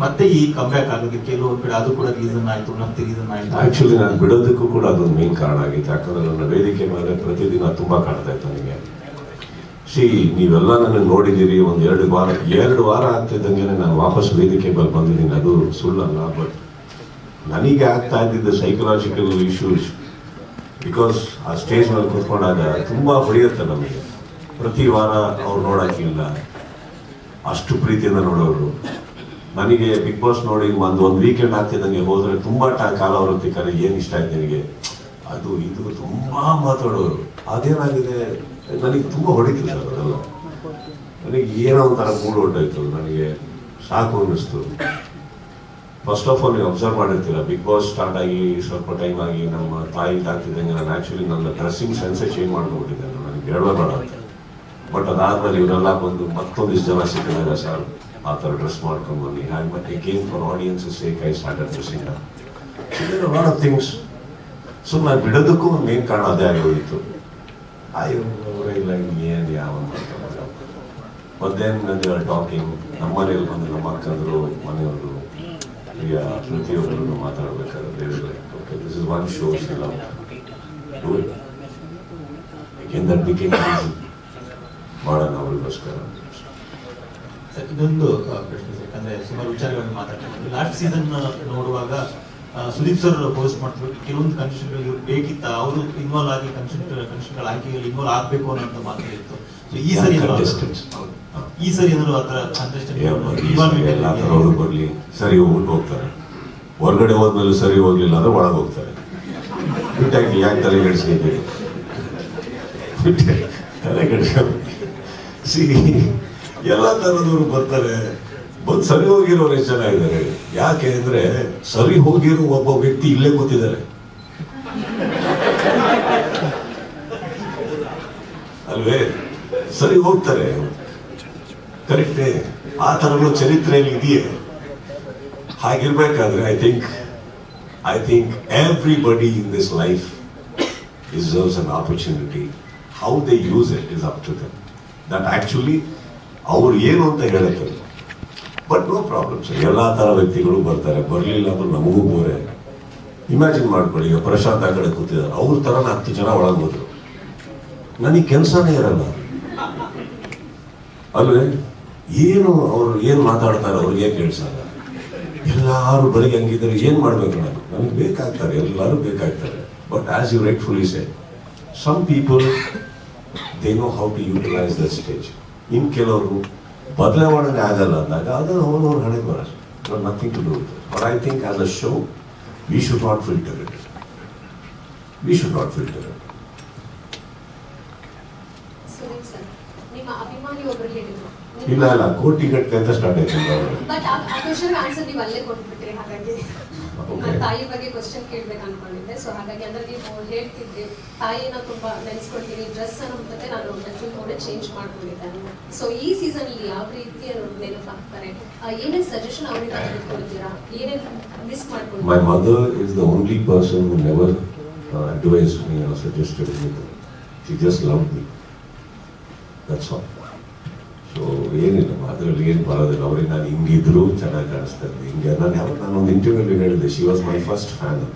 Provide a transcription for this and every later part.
ಮತ್ತೆ ಈ ಕಂಬ್ಯಾಕ್ ಆಗೋದಕ್ಕೆ ಕೆಲವೊಂದು ಕಡೆ ಅದು ಕೂಡ ರೀಸನ್ ಆಯ್ತು, ಮತ್ತೆ ರೀಸನ್ ಆಯ್ತು. ಆಕ್ಚುಲಿ ನಾನು ಬಿಡೋದಕ್ಕೂ ಕೂಡ ಅದೊಂದು ಮೇನ್ ಕಾರಣ ಆಗಿತ್ತು. ಯಾಕಂದ್ರೆ ನನ್ನ ವೇದಿಕೆ ಮೇಲೆ ಪ್ರತಿದಿನ ತುಂಬಾ ಕಾಣ್ತಾ ಇತ್ತು ನನಗೆ. ನೀವೆಲ್ಲ ನನ್ನ ನೋಡಿದ್ದೀರಿ, ಒಂದು 2 ವಾರ ಆಗ್ತಿದ್ದಂಗೆ ನಾನು ವಾಪಸ್ ವೇದಿಕೆ ಮೇಲೆ ಬಂದಿದ್ದೀನಿ. ಅದು ಸುಳ್ಳಲ್ಲ, ಬಟ್ ನನಗೆ ಆಗ್ತಾ ಇದ್ದಿದ್ದು ಸೈಕಲಾಜಿಕಲ್ ಇಶ್ಯೂಸ್. ಬಿಕಾಸ್ ಆ ಸ್ಟೇಜ್ ಮೇಲೆ ಕೂತ್ಕೊಂಡಾಗ ತುಂಬಾ ಹೊಡೆಯುತ್ತೆ ನಮಗೆ. ಪ್ರತಿ ವಾರ ಅವ್ರು ನೋಡೋಕ್ಕಿಲ್ಲ, ಅಷ್ಟು ಪ್ರೀತಿಯಿಂದ ನೋಡೋರು. ನನಗೆ ಬಿಗ್ ಬಾಸ್ ನೋಡಿ ಒಂದು ವೀಕೆಂಡ್ ಆಗ್ತಿದ್ದಂಗೆ ಹೋದ್ರೆ ತುಂಬಾ ಕಾಲ ಅವರೊತ್ತಿದ್ದಾರೆ, ಏನ್ ಇಷ್ಟ ಆಯ್ತು ನಿನಗೆ, ಅದು ಇದು ತುಂಬಾ ಮಾತಾಡೋರು. ಅದೇನಾಗಿದೆ, ನನಗೆ ತುಂಬಾ ಹೊಡಿತು ಸರ್ ಅದೆಲ್ಲ. ನನಗೆ ಏನೋ ಒಂಥರ ಮೂಡ್ ಹೊರಟೋಯ್ತು, ನನಗೆ ಸಾಕು ಅನ್ನಿಸ್ತು. ಫಸ್ಟ್ ಆಫ್ ಆಲ್ ನೀವು ಅಬ್ಸರ್ವ್ ಮಾಡಿರ್ತೀರ, ಬಿಗ್ ಬಾಸ್ ಸ್ಟಾರ್ಟ್ ಆಗಿ ಸ್ವಲ್ಪ ಟೈಮ್ ಆಗಿ ನಮ್ಮ ತಾಯಿ ಆಗ್ತಿದ್ದಂಗೆ ನಾನು ಆಕ್ಚುಲಿ ನನ್ನ ಡ್ರೆಸ್ಸಿಂಗ್ ಸೆನ್ಸೇ ಚೇಂಜ್ ಮಾಡ್ಕೊಂಡ್ಬಿಟ್ಟಿದ್ದೆ. ನನಗೆ ಹೇಳಬೇಡ ಅಂತ. ಬಟ್ ಅದಾದ್ಮೇಲೆ ಇವರೆಲ್ಲ ಬಂದು ಮತ್ತೊಂದಿಷ್ಟು ಜನ ಸಿಕ್ಕಿದಾಗ ಸರ್ ಆ ಥರ ಡ್ರೆಸ್ ಮಾಡ್ಕೊಂಡು ಬನ್ನಿ, and but again for audiences sake I started dressing up lot of things. So ನಾನು ಬಿಡೋದಕ್ಕೂ ಒಂದು ಮೇನ್ ಕಾರಣ ಅದೇ ಆಗೋಗಿತ್ತು. ಅವರೇ ಇಲ್ಲ ಏನು ಯಾವ ಮಾಡ್ತಾರೆ. ಮತ್ತೇನು ನಂದು ಟಾಕಿಂಗ್ ನಮ್ಮ ಮನೇಲಿ ಬಂದು ನಮ್ಮ ಅಕ್ಕಂದರು ಮನೆಯವರು ಪ್ರತಿಯೊಬ್ಬರು ಮಾತಾಡಬೇಕಾದ್ರೆ okay this is one show do it again that became easy ಮಾಡೋಣ ಅವರಿಗೋಸ್ಕರ. ಇದೊಂದು ಪ್ರಶ್ನೆ ಸರ್, ಯಾಕಂದ್ರೆ ಸುಮಾರು ವಿಚಾರಗಳನ್ನು ಮಾತಾಡ್ತಾರೆ. ಲಾಸ್ಟ್ ಸೀಸನ್ ನೋಡುವಾಗ ಸುದೀಪ್ ಸರ್ ಪೋಸ್ಟ್ ಮಾಡ್ತಿದ್ರು, ಕೆಲವೊಂದು ಕನ್ಸ್ಟೆಂಟ್ಗಳು ಇವ್ರು ಬೇಕಿತ್ತ, ಅವರು ಇನ್ವಾಲ್ವ್ ಆಗಿ ಕನ್ಸ್ಟೆಂಟ್ಗಳ ಆಯ್ಕೆಯಲ್ಲಿ ಇನ್ವಾಲ್ವ್ ಆಗ್ಬೇಕು ಅನ್ನೋ ಮಾತಾಡಿತ್ತು. ಸೊ ಈ ಸರಿ ಏನಾದ್ರು ಆ ಥರ ಅವರು ಬರ್ಲಿ, ಸರಿ ಹೋಗ್ಬಿಟ್ಟು ಹೋಗ್ತಾರೆ. ಹೊರಗಡೆ ಹೋದ್ಮೇಲೆ ಸರಿ ಹೋಗ್ಲಿಲ್ಲ ಅಂದ್ರೆ ಒಳಗೆ ಹೋಗ್ತಾರೆ. ಬಿಟ್ಟಾಗಿ ಯಾಕೆ ತಲೆ ಕೆಡಿಸ್ಕೊಬೇಕು, ತಲೆ ಕೆಡಿಸ್ಕೋಬೇಕು. ಎಲ್ಲ ತರದವರು ಬರ್ತಾರೆ. ಬಂದು ಸರಿ ಹೋಗಿರೋರು ಎಷ್ಟು ಜನ ಇದ್ದಾರೆ. ಯಾಕೆ ಅಂದ್ರೆ ಸರಿ ಹೋಗಿರೋ ಒಬ್ಬ ವ್ಯಕ್ತಿ ಇಲ್ಲೇ ಕೂತಿದ್ದಾರೆ ಅಲ್ವೇ. ಸರಿ ಹೋಗ್ತಾರೆ, ಕರೆಕ್ಟೇ. ಆ ತರಗಳು ಚರಿತ್ರೆಯಲ್ಲಿ ಇದೆಯೇ. ಹಾಗಿರ್ಬೇಕಾದ್ರೆ I think everybody in this life deserves an opportunity. How they use it is up to them. That actually ಅವ್ರು ಏನು ಅಂತ ಹೇಳಕ್ಕೆ. ಬಟ್ ನೋ ಪ್ರಾಬ್ಲಮ್ ಸರ್, ಎಲ್ಲ ತರ ವ್ಯಕ್ತಿಗಳು ಬರ್ತಾರೆ. ಬರಲಿಲ್ಲ ಅಂದ್ರೆ ನಮಗೂ ಬೋರೆ. ಇಮ್ಯಾಜಿನ್ ಮಾಡ್ಕೊಳ್ಳಿ, ಈಗ ಪ್ರಶಾಂತ್ ಆ ಕಡೆ ಕೂತಿದ್ದಾರೆ, ಅವ್ರ ತರನ 10 ಜನ ಒಳಗೋದ್ರು, ನನಗೆ ಕೆಲಸನೇ ಇರಲ್ಲ ಅಲ್ವೇ. ಏನು ಅವ್ರು ಏನು ಮಾತಾಡ್ತಾರೆ ಅವ್ರಿಗೆ ಕೇಳಿಸಲ್ಲ. ಎಲ್ಲಾರು ಬರೀ ಹಂಗಿದ್ದಾರೆ, ಏನ್ ಮಾಡ್ಬೇಕು ನಾನು, ನನಗೆ ಬೇಕಾಗ್ತಾರೆ, ಎಲ್ಲರೂ ಬೇಕಾಗ್ತಾರೆ. But as you rightfully say, some people they know how to utilise the stage. ಇನ್ ಕೆಲವರು ಬದಲಾವಣೆ ಆಗಲ್ಲ ಅಂದಾಗ ಅದನ್ನು ಅವನವ್ರ ಹಣೆ ಬರೋದು, nothing to do with it. But I think as a show we should not filter it. We should not filter it. ಇಲ್ಲ ಇಲ್ಲ, ಕೋಟಿ ಗಟ್ಟಲೆ ಅಂತ ಸ್ಟಾರ್ಟ್ ಆಯ್ತು. ತಾಯಿ ಬಗ್ಗೆ ಕ್ವಶನ್ ಕೇಳ್ಬೇಕು ಅನ್ಕೊಂಡಿದ್ದೆ. ಸೊ ಹಾಗಾಗಿ ಅಂದ್ರೆ ನೀವು ಹೇಳ್ತಿದ್ರಿ ತಾಯಿನ ತುಂಬಾ ನೆನೆಸ್ಕೊಳ್ತೀನಿ, ಡ್ರೆಸ್ ಅನ್ನೋದೇ ನಾನು ಡ್ರೆಸ್ಸಿಂಗ್ ಕೂಡ ಚೇಂಜ್ ಮಾಡ್ಕೊಂಡಿದ್ದೆ. ಸೊ ಈ ಸೀಸನ್ ಅಲ್ಲಿ ಯಾವ ರೀತಿ ನೆನಪಾಗ್ತಾರೆ, ಏನೇನು ಸಜೆಷನ್ ಅವರಿಂದ ತೆಗೆದುಕೊಳ್ತೀರಾ, ಏನೇನು ಮಿಸ್ ಮಾಡ್ಕೊಂಡು? My mother is the only person who never advised me or suggested anything. She just loved me. That's all. So ಏನಿಲ್ಲ, ಅದರಲ್ಲಿ ಏನು ಬರೋದಿಲ್ಲ. ಅವ್ರಿಗೆ ನಾನು ಹಿಂಗಿದ್ರು ಚೆನ್ನಾಗಿ ಕಾಣಿಸ್ತಾ ಇದ್ದೆ. ಹಿಂಗೆ ನಾನೊಂದು ಇಂಟರ್ವ್ಯೂಲಿ ಹೇಳಿದ್ದೆ, she was my first fan ಅಂತ.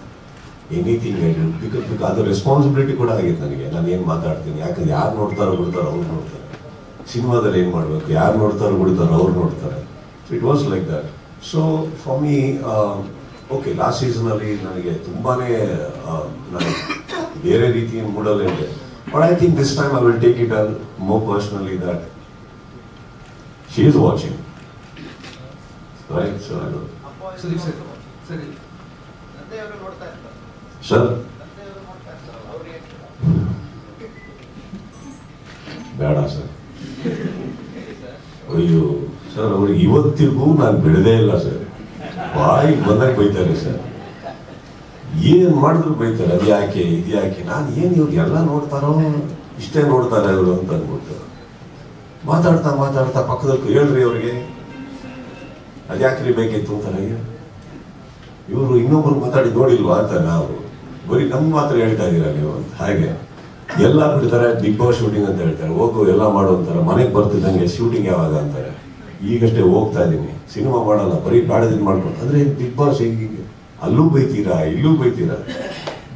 ಎನಿಥಿಂಗ್ ಐ ಡು ಬಿಕಾಸ್ ಅದು ರೆಸ್ಪಾನ್ಸಿಬಿಲಿಟಿ ಕೂಡ ಆಗಿತ್ತು ನನಗೆ. ನಾನು ಏನು ಮಾತಾಡ್ತೀನಿ, ಯಾಕಂದ್ರೆ ಯಾರು ನೋಡ್ತಾರೋ ಬಿಡ್ತಾರೋ ಅವ್ರು ನೋಡ್ತಾರೆ. ಸಿನಿಮಾದಲ್ಲಿ ಏನು ಮಾಡಬೇಕು, ಯಾರು ನೋಡ್ತಾರೋ ಬಿಡ್ತಾರೋ ಅವ್ರು ನೋಡ್ತಾರೆ. So it was like that. So for me okay, last ಸೀಸನಲ್ಲಿ ನನಗೆ ತುಂಬಾ ನಾನು ಬೇರೆ ರೀತಿಯ ಮೂಡಲ್ಲಿದ್ದೆ. But I think this time I will take it all more personally that she is watching, right? So I don't. Sir, ಬೇಡ sir. ಅಯ್ಯೋ sir, ಅವ್ರಿಗೆ ಇವತ್ತಿಗೂ ನಾನು ಬಿಡದೇ ಇಲ್ಲ ಸರ್. ಬಾಯಿಗೆ ಬಂದಾಗ ಬೈತಾರೆ ಸರ್, ಏನ್ ಮಾಡಿದ್ರು ಬೈತಾರೆ. ಅದು ಯಾಕೆ ಇದು ಯಾಕೆ, ನಾನು ಏನು ಇವ್ರು ಎಲ್ಲ ನೋಡ್ತಾರೋ ಇಷ್ಟೇ ನೋಡ್ತಾರೆ ಅವರು ಅಂತ ಅನ್ಬಿಟ್ಟು ಮಾತಾಡ್ತಾ ಮಾತಾಡ್ತಾ ಪಕ್ಕದಲ್ಲಿ ಹೇಳ್ರಿ ಅವ್ರಿಗೆ ಅದ್ಯಾಕ್ರಿ ಬೇಕಿತ್ತು ಅಂತಾರೆ. ಇವರು ಇನ್ನೊಬ್ರು ಮಾತಾಡಿ ನೋಡಿಲ್ವಾ ಅಂತ ನಾವು ಬರೀ ನಮ್ಮ ಮಾತ್ರ ಹೇಳ್ತಾ ಇದ್ದೀರಾ ನೀವು ಅಂತ. ಹಾಗೆ ಎಲ್ಲ ಬಿಡ್ತಾರೆ, ಬಿಗ್ ಬಾಸ್ ಶೂಟಿಂಗ್ ಅಂತ ಹೇಳ್ತಾರೆ, ಹೋಗು ಎಲ್ಲ ಮಾಡು ಅಂತಾರೆ. ಮನೆಗೆ ಬರ್ತಿದ್ದಂಗೆ ಶೂಟಿಂಗ್ ಯಾವಾಗ ಅಂತಾರೆ. ಈಗಷ್ಟೇ ಹೋಗ್ತಾ ಇದ್ದೀನಿ, ಸಿನಿಮಾ ಮಾಡಲ್ಲ, ಬರೀ ಬ್ಯಾಡದಿನ್ ಮಾಡ್ಕೊಂಡು ಅಂದರೆ ಬಿಗ್ ಬಾಸ್ ಹೇಗೆ ಅಲ್ಲೂ ಬೈತೀರಾ ಇಲ್ಲೂ ಬೈತೀರಾ,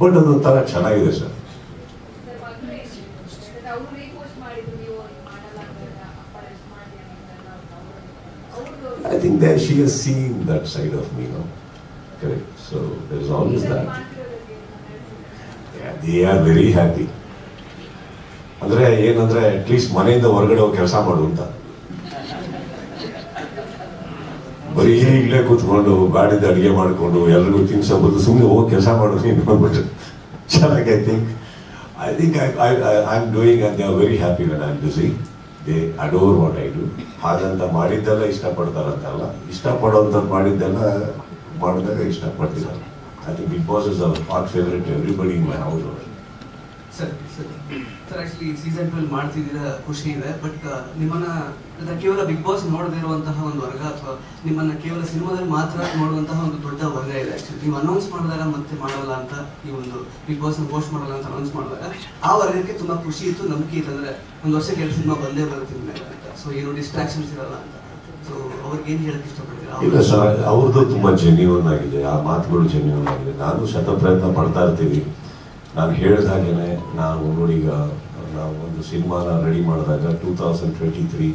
ಬಟ್ ಅದೊಂಥರ ಚೆನ್ನಾಗಿದೆ sir. I think that she has seen that side of me, no? Correct. So there is always that. Yeah, they are very happy. ಅಂದ್ರೆ ಏನಂದ್ರೆ ಅಟ್ಲೀಸ್ಟ್ ಮನೆಯಿಂದ ಹೊರಗಡೆ ಹೋಗಿ ಕೆಲಸ ಮಾಡು ಅಂತ, ಬರೀ ಇಲ್ಲೇ ಕೂತ್ಕೊಂಡು ಗಾಡಿದ ಅಡಿಗೆ ಮಾಡಿಕೊಂಡು ಎಲ್ರಿಗೂ ತಿನ್ಸೋದು, ಸುಮ್ಮನೆ ಹೋಗಿ ಕೆಲಸ ಮಾಡೋದು ನೀನು ಅಂದ್ಬಿಟ್ಟು ಚೆನ್ನಾಗಿ. I think I am doing and they are very happy when I am busy. They adore what I do. ಹಾಗಂತ ಮಾಡಿದ್ದೆಲ್ಲ ಇಷ್ಟಪಡ್ತಾರಂತಲ್ಲ, ಇಷ್ಟಪಡೋಂಥದ್ದು ಮಾಡಿದ್ದೆಲ್ಲ ಮಾಡಿದಾಗ ಇಷ್ಟಪಡ್ತಿದ್ದಾರೆ. I think Bigg Boss is our hot favourite everybody in my house. Sir actually season 12 ಮಾಡ್ತಿದ್ದೀರಾ, ಖುಷಿ ಇದೆ. ಬಟ್ ನಿಮ್ಮನ್ನ ಕೇವಲ ಬಿಗ್ ಬಾಸ್ ನೋಡದೇ ಇರುವಂತಹ ಒಂದು ವರ್ಗ, ಅಥವಾ ನಿಮ್ಮನ್ನ ಕೇವಲ ಸಿನಿಮಾದಲ್ಲಿ ಮಾತ್ರ ನೋಡುವಂತಹ ಒಂದು ದೊಡ್ಡ ವರ್ಗ ಇದೆ. ಆಕ್ಚುಲಿ ನೀವು ಅನೌನ್ಸ್ ಮಾಡಿದಾಗ ಮತ್ತೆ ಮಾಡಲ್ಲ ಅಂತ, ಈ ಒಂದು ಬಿಗ್ ಬಾಸ್ ಪೋಸ್ಟ್ ಮಾಡಲ್ಲ ಅಂತ ಅನೌನ್ಸ್ ಮಾಡಿದಾಗ ಆ ವರ್ಗಕ್ಕೆ ತುಂಬಾ ಖುಷಿ ಇತ್ತು, ನಂಬಿಕೆ ಇತ್ತು. ಅಂದ್ರೆ ಒಂದು ವರ್ಷಕ್ಕೆ 2 ಸಿನಿಮಾ ಬಂದೇ ಬರುತ್ತೆ ಅಂತ, ಸೊ ಏನು ಡಿಸ್ಟ್ರಾಕ್ಷನ್ಸ್ ಇರಲ್ಲ ಅಂತ. ಸೊ ಅವ್ರಿಗೆ ಏನ್ ಹೇಳಕ್ ಇಷ್ಟಪಡ್ತೀರಾ? ಇಲ್ಲ ಸರ್, ಅವ್ರದ್ದು ತುಂಬಾ ಜೆನ್ಯೂನ್ ಆಗಿದೆ, ಆ ಮಾತುಗಳು ಜೆನ್ಯೂನ್ ಆಗಿದೆ. ನಾನು ಶತಪ್ರಯತ್ನ ಪಡ್ತಾ ಇರ್ತೀವಿ. ನಾನು ಹೇಳಿದ ಹಾಗೇನೆ, ನಾವು ನೋಡಿ ಈಗ ನಾವು ಒಂದು ಸಿನಿಮಾನ ರೆಡಿ ಮಾಡಿದಾಗ 2023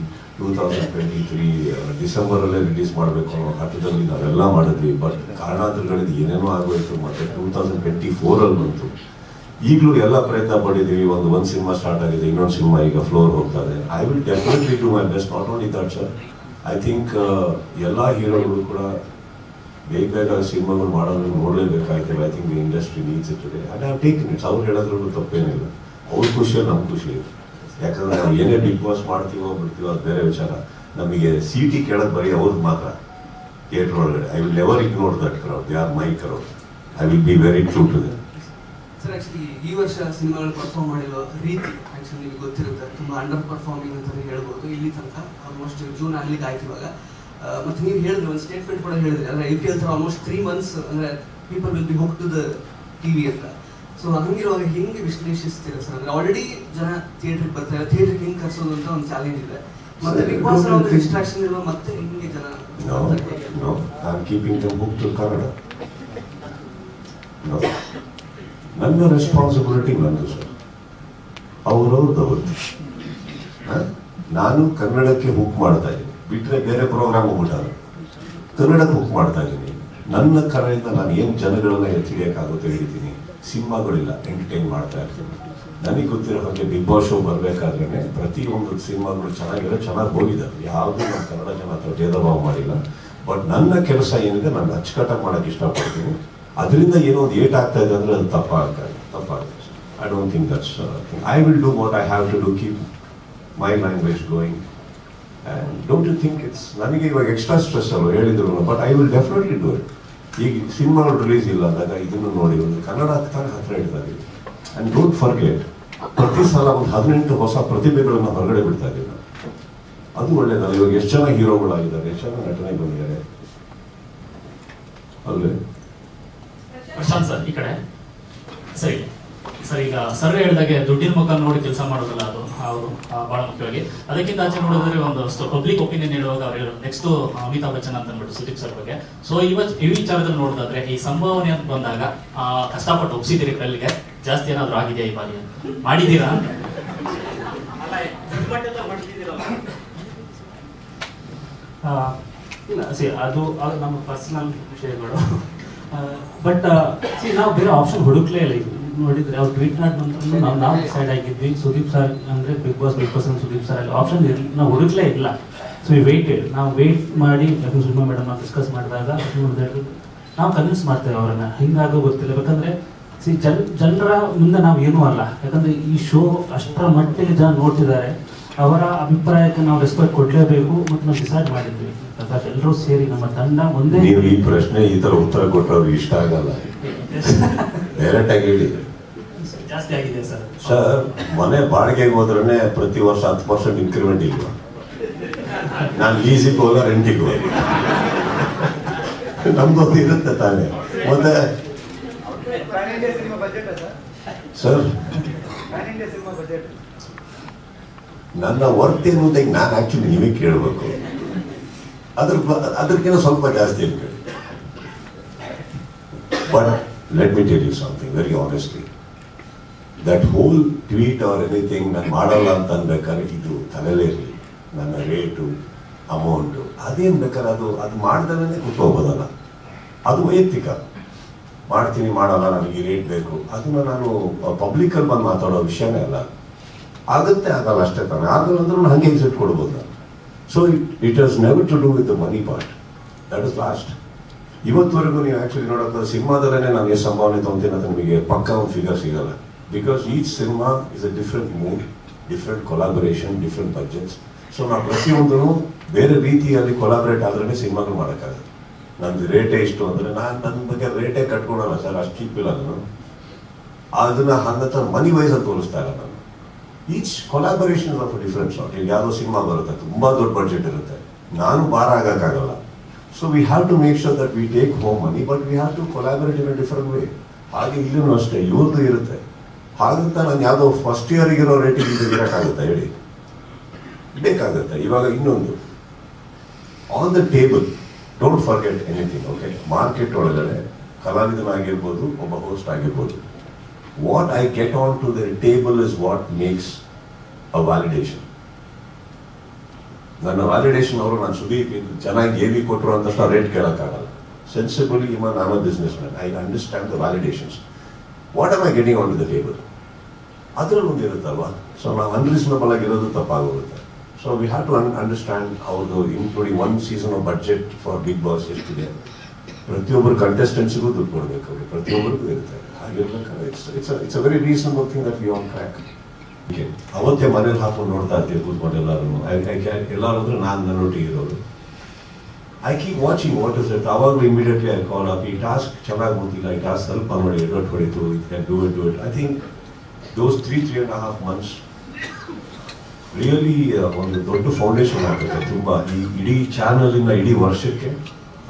ಡಿಸೆಂಬರಲ್ಲೇ ರಿಲೀಸ್ ಮಾಡಬೇಕು ಅನ್ನೋ ಹಠದಲ್ಲಿ ನಾವೆಲ್ಲ ಮಾಡಿದ್ವಿ. ಬಟ್ ಕಾರಣಾಂತರಗಳಿಂದ ಏನೇನೋ ಆಗೋಯ್ತು. ಮತ್ತೆ 2024 ಬಂತು. ಈಗಲೂ ಎಲ್ಲ ಪ್ರಯತ್ನ ಪಟ್ಟಿದ್ದೀವಿ. ಒಂದು ಸಿನಿಮಾ ಸ್ಟಾರ್ಟ್ ಆಗಿದೆ, ಇನ್ನೊಂದು ಸಿನಿಮಾ ಈಗ ಫ್ಲೋರ್ ಹೋಗ್ತಾ ಇದೆ. I will definitely do my best. Not only that sir, I think ಎಲ್ಲ ಹೀರೋಗಳು ಕೂಡ ಬೇಗ ಸಿನಿಮಾಗಳು ಮಾಡೋದು ನೋಡಲೇಬೇಕಾಗ್ತವೆ. I think the industry needs it today and I have taken it's. ಅವ್ರು ಹೇಳೋದ್ರಲ್ಲೂ ತಪ್ಪೇನಿಲ್ಲ. ಅವ್ರ ಖುಷಿಯಲ್ಲಿ ನಮ್ಮ ಖುಷಿ ಇದೆ. ಯಾಕಂದ್ರೆ ನಾವು ಏನೇ ಬಿಗ್ ಬಾಸ್ ಮಾಡ್ತೀವೋ ಬಿಡ್ತೀವೋ ಅದು ಬೇರೆ ವಿಚಾರ. ನಮಗೆ ಸಿಟಿ ಕೇಳೋದು ಬರೀ ಅವ್ರಿಗೆ ಮಾತ್ರ ಥಿಯೇಟರ್ ಒಳಗಡೆ. I will never ignore that crowd. They are my crowd. I will be very true to them. Sir actually ಈ ವರ್ಷ ಸಿನಿಮಾಗಳು ಪರ್ಫಾರ್ಮ್ ಮಾಡಿರೋ ರೀತಿ ಆಕ್ಚುಲಿ ನಿಮಗೆ ಗೊತ್ತಿರುತ್ತೆ, ತುಂಬಾ ಅಂಡರ್ ಪರ್ಫಾರ್ಮಿಂಗ್ ಅಂತಾನೆ ಹೇಳ್ಬೋದು. ಇಲ್ಲಿ ತನಕ ಆಲ್ಮೋಸ್ಟ್ ಜೂನ್ ಆಗ್ಲಿಕ್ಕೆ ಆಯ್ತು ಇವಾಗ. ಮತ್ತೆ ನೀವು ಹೇಳಿದ್ರಿ, ಒಂದು ಸ್ಟೇಟ್ಮೆಂಟ್ ಕೂಡ ಹೇಳಿದ್ರಿ, ಅಂದ್ರೆ IPL ತರ ಆಲ್ಮೋಸ್ಟ್ 3 months ಅಂದ್ರೆ people will be hook to the TV ಅಂತ. ಸೊ ಹಂಗಿರುವಾಗ ಹೆಂಗೆ ವಿಶ್ಲೇಷಿಸ್ತೀರಾ ಸರ್? ಅಂದ್ರೆ ಆಲ್ರೆಡಿ ಜನ ಥಿಯೇಟರ್ಗೆ ಬರ್ತಾರೆ, ಥಿಯೇಟರ್ಗೆ ಹೆಂಗೆ ಕರ್ಸೋದು ಅಂತ ಒಂದು ಚಾಲೆಂಜ್ ಇದೆ. ಮತ್ತೆ ಬಿಗ್ ಬಾಸ್ ಒಂದು ಡಿಸ್ಟ್ರಾಕ್ಷನ್ ಇರುವ ಮತ್ತೆ ಹೆಂಗೆ ಜನ? No, I'm keeping them hooked to Kannada. No. ನನ್ನ ರೆಸ್ಪಾನ್ಸಿಬಿಲಿಟಿ ನಂದು ಸರ್, ಅವ್ರವ್ರದ್ದು. ನಾನು ಕನ್ನಡಕ್ಕೆ ಹುಕ್ ಮಾಡ್ತಾ ಇದ್ದೀನಿ, ಬಿಟ್ಟರೆ ಬೇರೆ ಪ್ರೋಗ್ರಾಮ್ ಹೋಗ್ಬಿಟ್ಟಾರೆ. ಕನ್ನಡಕ್ಕೆ ಹುಕ್ ಮಾಡ್ತಾ ಇದ್ದೀನಿ. ನನ್ನ ಕನ್ನಡದಿಂದ ನಾನು ಏನು ಜನಗಳನ್ನ ಎತ್ತಿಡಿಯೋಕ್ಕಾಗುತ್ತೆ ಹಿಡಿತೀನಿ. ಸಿನಿಮಾಗಳಿಲ್ಲ, ಎಂಟರ್ಟೈನ್ ಮಾಡ್ತಾ ಇರ್ತೀನಿ. ನನಗೆ ಗೊತ್ತಿರೋ ಹಾಗೆ ಬಿಗ್ ಬಾಸ್ ಶೋ ಬರಬೇಕಾದ್ರೆ ಪ್ರತಿಯೊಂದು ಸಿನಿಮಾಗಳು ಚೆನ್ನಾಗಿ ಹೋಗಿದ್ದಾರೆ. ಯಾವುದೂ ನಾನು ಕನ್ನಡ ಜನ ಹತ್ರ ಭೇದ ಭಾವ ಮಾಡಿಲ್ಲ. ಬಟ್ ನನ್ನ ಕೆಲಸ ಏನಿದೆ ನಾನು ಅಚ್ಚುಕಟ್ಟಾಗಿ ಮಾಡೋಕ್ಕೆ ಇಷ್ಟಪಡ್ತೀನಿ. ಅದರಿಂದ ಏನೋ ಒಂದು ಏಟ್ ಆಗ್ತಾ ಇದೆ ಅಂದರೆ ಅದು ತಪ್ಪಾಗುತ್ತೆ. I don't think that's I will do what I have to do, keep my language going. And don't you think it's ನನಗೆ ಇವಾಗ ಎಕ್ಸ್ಟ್ರಾ ಸ್ಟ್ರೆಸ್ ಅಲ್ಲ ಹೇಳಿದ್ರು, but I will definitely do it. ಈಗ ಸಿನಿಮಾಗಳು ರಿಲೀಸ್ ಇಲ್ಲ ಅಂದಾಗ ಇದನ್ನು ನೋಡಿ ಒಂದು ಕನ್ನಡ ಹತ್ರ ಇಡ್ತಾ ಇದ್ದೀವಿ. ಆ್ಯಂಡ್ ಡೋಂಟ್ ಫರ್ಗೆಟ್, ಪ್ರತಿ ಸಲ ಒಂದು 18 ಹೊಸ ಪ್ರತಿಭೆಗಳನ್ನು ಹೊರಗಡೆ ಬಿಡ್ತಾ ಇದ್ದೀವಿ ನಾವು. ಅದು ಒಳ್ಳೇದಲ್ಲ. ಇವಾಗ ಎಷ್ಟು ಜನ ಹೀರೋಗಳಾಗಿದ್ದಾರೆ, ಎಷ್ಟು ಜನ ನಟನೆ ಬಂದಿದ್ದಾರೆ ಅಲ್ಲೇ. ಪ್ರಶಾಂತ್ ಸರ್ ಈ ಕಡೆ ಸರಿ ಸರ್, ಈಗ ಸರ್ ಹೇಳಿದಾಗೆ ದುಡ್ಡಿನ ಮುಖ ನೋಡಿ ಕೆಲಸ ಮಾಡೋದಲ್ಲ, ಅದು ಅವರು ಬಹಳ ಮುಖ್ಯವಾಗಿ. ಅದಕ್ಕಿಂತ ಆಚೆ ನೋಡಿದ್ರೆ ಒಂದಷ್ಟು ಪಬ್ಲಿಕ್ ಒಪಿನಿಯನ್ ಹೇಳುವಾಗ ಅವರು ನೆಕ್ಸ್ಟ್ ಅಮಿತಾಬ್ ಬಚ್ಚನ್ ಅಂತ ಅಂದ್ಬಿಟ್ಟು ಸುದೀಪ್ ಸರ್ ಬಗ್ಗೆ. ಸೊ ಈ ವಿಚಾರದಲ್ಲಿ ನೋಡೋದಾದ್ರೆ ಈ ಸಂಭಾವನೆ ಅಂತ ಬಂದಾಗ ಕಷ್ಟಪಟ್ಟು ಒಪ್ಸಿದ್ದೀರಿ, ಕಲ್ಲಿಗೆ ಜಾಸ್ತಿ ಏನಾದ್ರು ಆಗಿದೆಯಾ ಈ ಬಾರಿ? ಮಾಡಿದ್ದೀರಾ? ಇಲ್ಲ ಸಿ ಅದು ನಮ್ಮ ಪರ್ಸನಲ್ ವಿಷಯಗಳು. ಬಟ್ ನಾವು ಬೇರೆ ಆಪ್ಷನ್ ಹುಡುಕ್ಲೇ ಇಲ್ಲ. ನೋಡಿದ್ರೆ ಅವ್ರು ಟ್ವೀಟ್ ಮಾಡಿದ ನಂತರ ನಾವು ಡಿಸೈಡ್ ಆಗಿದ್ವಿ ಸುದೀಪ್ ಸರ್ ಅಂದರೆ ಬಿಗ್ ಬಾಸ್ ಅಂತ ಸುದೀಪ್ ಸರ್ ಅಲ್ಲಿ ಆಪ್ಷನ್ ನಾವು ಹುಡುಕ್ಲೇ ಇಲ್ಲ. ಸೊ ನಾವು ವೇಟ್ ಮಾಡಿ ಸುಷ್ಮಾ ಮೇಡಮ್ ನಾವು ಡಿಸ್ಕಸ್ ಮಾಡಿದಾಗ ನಾವು ಕನ್ವಿನ್ಸ್ ಮಾಡ್ತೇವೆ ಅವರನ್ನು. ಹಿಂಗಾಗೋ ಗೊತ್ತಿಲ್ಲ, ಯಾಕಂದರೆ ಜನರ ಮುಂದೆ ನಾವು ಏನೂ ಅಲ್ಲ. ಯಾಕಂದರೆ ಈ ಶೋ ಅಷ್ಟರ ಮಟ್ಟಿಗೆ ಜನ ನೋಡ್ತಿದ್ದಾರೆ, ಅವರ ಅಭಿಪ್ರಾಯಕ್ಕೆ ನಾವು ರೆಸ್ಪೆಕ್ಟ್ ಕೊಡಲೇಬೇಕು. ಮತ್ತು ನಾವು ಡಿಸೈಡ್ ಮಾಡಿದ್ವಿ ಪ್ರಕಾಶ್ ಎಲ್ಲರೂ ಸೇರಿ ನಮ್ಮ ತಂಡ ಒಂದೇ. ನೀವು ಈ ಪ್ರಶ್ನೆ ಈ ತರ ಉತ್ತರ ಕೊಟ್ಟವ್ರು ಇಷ್ಟ ಆಗಲ್ಲ, ಡೈರೆಕ್ಟ್ ಆಗಿ ಹೇಳಿ. ಜಾಸ್ತಿ ಆಗಿದೆ ಸರ್. ಸರ್, ಮನೆ ಬಾಡಿಗೆಗೆ ಹೋದ್ರೆ ಪ್ರತಿ ವರ್ಷ 10% ಇನ್ಕ್ರಿಮೆಂಟ್ ಇಲ್ವಾ? ನಾನು ಲೀಸಿಗೆ ಹೋಗ ರೆಂಟಿಗೆ ಹೋಗ ನಮ್ದೊಂದು ಇರುತ್ತೆ ತಾನೇ. ಮತ್ತೆ ಸರ್ ನನ್ನ ವರ್ತ್ ಏನು ಅಂತ ನಾನು ಆಕ್ಚುಲಿ ನಿಮಗೆ ಕೇಳಬೇಕು. ಅದಕ್ಕಿಂತ ಸ್ವಲ್ಪ ಜಾಸ್ತಿ ಇರ್ಬೇಕು. But let me tell you something very honestly, that whole tweet or anything ನಾನು ಮಾಡಲ್ಲ ಅಂತ ಅನ್ಬೇಕಾದ್ರೆ ಇದು ತಲೆಲೇ ಇರಲಿ. ನನ್ನ ರೇಟು, ಅಮೌಂಟು ಅದೇನು ಬೇಕಾದ್ರೆ ಅದು ಮಾಡ್ದೇ ಕೂತ್ಕೋಬೋದಲ್ಲ. ಅದು ವೈಯಕ್ತಿಕ. ಮಾಡ್ತೀನಿ ಮಾಡಲ್ಲ ನನಗೆ ಈ ರೇಟ್ ಬೇಕು, ಅದನ್ನ ನಾನು ಪಬ್ಲಿಕಲ್ಲಿ ಬಂದು ಮಾತಾಡೋ ವಿಷಯನೇ ಅಲ್ಲ. ಆಗುತ್ತೆ ಆಗಲ್ಲ ಅಷ್ಟೇ ತಾನೆ. ಆಗಲ್ಲ ಅಂದ್ರೆ ನಾನು ಹಂಗೆ ಎಕ್ಸಿಟ್ ಕೊಡ್ಬೋದು ನಾನು. So it has never to do with the money part. That is last. ಇವತ್ತುವರೆಗೂ ನೀವು ಆ್ಯಕ್ಚುಲಿ ನೋಡೋಕೆ ಸಿನಿಮಾದಲ್ಲೇ ನಾನು ಎಷ್ಟು ಸಂಭಾವನೆ ತೊಗೊಂತೀನಿ ಅಂತ ನಿಮಗೆ ಪಕ್ಕ ಒಂದು ಫಿಗರ್ ಸಿಗಲ್ಲ. Because each cinema is a different mood, different collaboration, different budgets. So ನಾವು ಪ್ರತಿಯೊಂದೂ ಬೇರೆ ರೀತಿಯಲ್ಲಿ ಕೊಲಾಬರೇಟ್ ಆದ್ರೇ ಸಿನಿಮಾಗಳು ಮಾಡೋಕ್ಕಾಗಲ್ಲ. ನಂದು ರೇಟೇ ಇಷ್ಟು ಅಂದರೆ ನಾನು ನನ್ನ ಬಗ್ಗೆ ರೇಟೇ ಕಟ್ಕೊಳಲ್ಲ ಸರ್, ಅಷ್ಟು ಚೀಪ್ ಇಲ್ಲ ನಾನು. ಅದನ್ನ ಹಂಗಂತ ಮನಿ ವೈಸಲ್ಲಿ ತೋರಿಸ್ತಾ ಇಲ್ಲ ನಾನು. Each collaboration of different short. ಈಗ ಯಾವುದೋ ಸಿನಿಮಾ ಬರುತ್ತೆ, ತುಂಬ ದೊಡ್ಡ ಬಡ್ಜೆಟ್ ಇರುತ್ತೆ, ನಾನು ಭಾರ ಆಗೋಕ್ಕಾಗಲ್ಲ. So we have to make sure that we take home money, but we have to collaborate in a different way. ಹಾಗೆ ಇಲ್ಲೂ ಅಷ್ಟೇ, ಇವ್ರದ್ದು ಇರುತ್ತೆ. ಹಾಗಂತ ನಾನು ಯಾವುದೋ ಫಸ್ಟ್ ಇಯರ್ಗಿರೋ ರೇಟಿಗೆ ಇರೋಕ್ಕಾಗುತ್ತೆ ಹೇಳಿ? ಬೇಕಾಗುತ್ತೆ. ಇವಾಗ ಇನ್ನೊಂದು on the table, don't forget anything. Okay, market ಒಳಗಡೆ ಕಲಾವಿದನಾಗಿರ್ಬೋದು, ಒಬ್ಬ ಹೋಸ್ಟ್ ಆಗಿರ್ಬೋದು, what I get on to the table is what makes a validation. ನನ್ನ ವ್ಯಾಲಿಡೇಷನ್ ಅವರು ನಾನು ಸುದೀಪ್ ಚೆನ್ನಾಗಿ ಏವಿ ಕೊಟ್ಟರು ಅಂತ ರೇಟ್ ಕೇಳೋಕ್ಕಾಗಲ್ಲ. Sensibly even I am a businessman, I understand the validations. What am I getting on to the table? ಅದರಲ್ಲಿ ಒಂದು ಇರುತ್ತಲ್ವಾ. ಸೊ ನಾವು ಅನ್ರೀಸನಬಲ್ ಆಗಿರೋದು ತಪ್ಪಾಗೋಗುತ್ತೆ. So we have to understand how the including one season of budget for Big Boss ಎಷ್ಟಿದೆ. ಪ್ರತಿಯೊಬ್ಬರು ಕಂಟೆಸ್ಟೆಂಟ್ಸ್ಗೂ ದುಡ್ಡು ಕೊಡಬೇಕು, ಅವರು ಪ್ರತಿಯೊಬ್ಬರಿಗೂ ಇರ್ತಾರೆ. ಹಾಗಿರ್ಬೇಕಾದ್ರೆ it's a very reasonable thing that we on track. ಅವತ್ತೇ ಮನೇಲಿ ಹಾಕೊಂಡು ನೋಡ್ತಾ ಇರ್ತೀವಿ ಕೂತ್ಕೊಂಡು ಎಲ್ಲರೂ. ಎಲ್ಲರೂ ಅಂದ್ರೆ ನಾನು ನನ್ನೊಟ್ಟಿಗೆ ಇರೋರು. I keep watching what is it. ಅವಾಗಲೂ ಇಮಿಡಿಯೇಟ್ಲಿ ಐ ಕಾಲ್ ಅಪ್. ಈ ಟಾಸ್ಕ್ ಚೆನ್ನಾಗಿ ಗೊತ್ತಿಲ್ಲ, ಈ ಟಾಸ್ಕ್ ಸ್ವಲ್ಪ ನೋಡಿ ಎಡವಟ್ ಹೊಡಿತು, it can do it. I think those 3.5 months really ಒಂದು ದೊಡ್ಡ ಫೌಂಡೇಶನ್ ಆಗುತ್ತೆ. ತುಂಬ ಈ ಇಡೀ ಚಾನಲಿನ ಇಡೀ ವರ್ಷಕ್ಕೆ,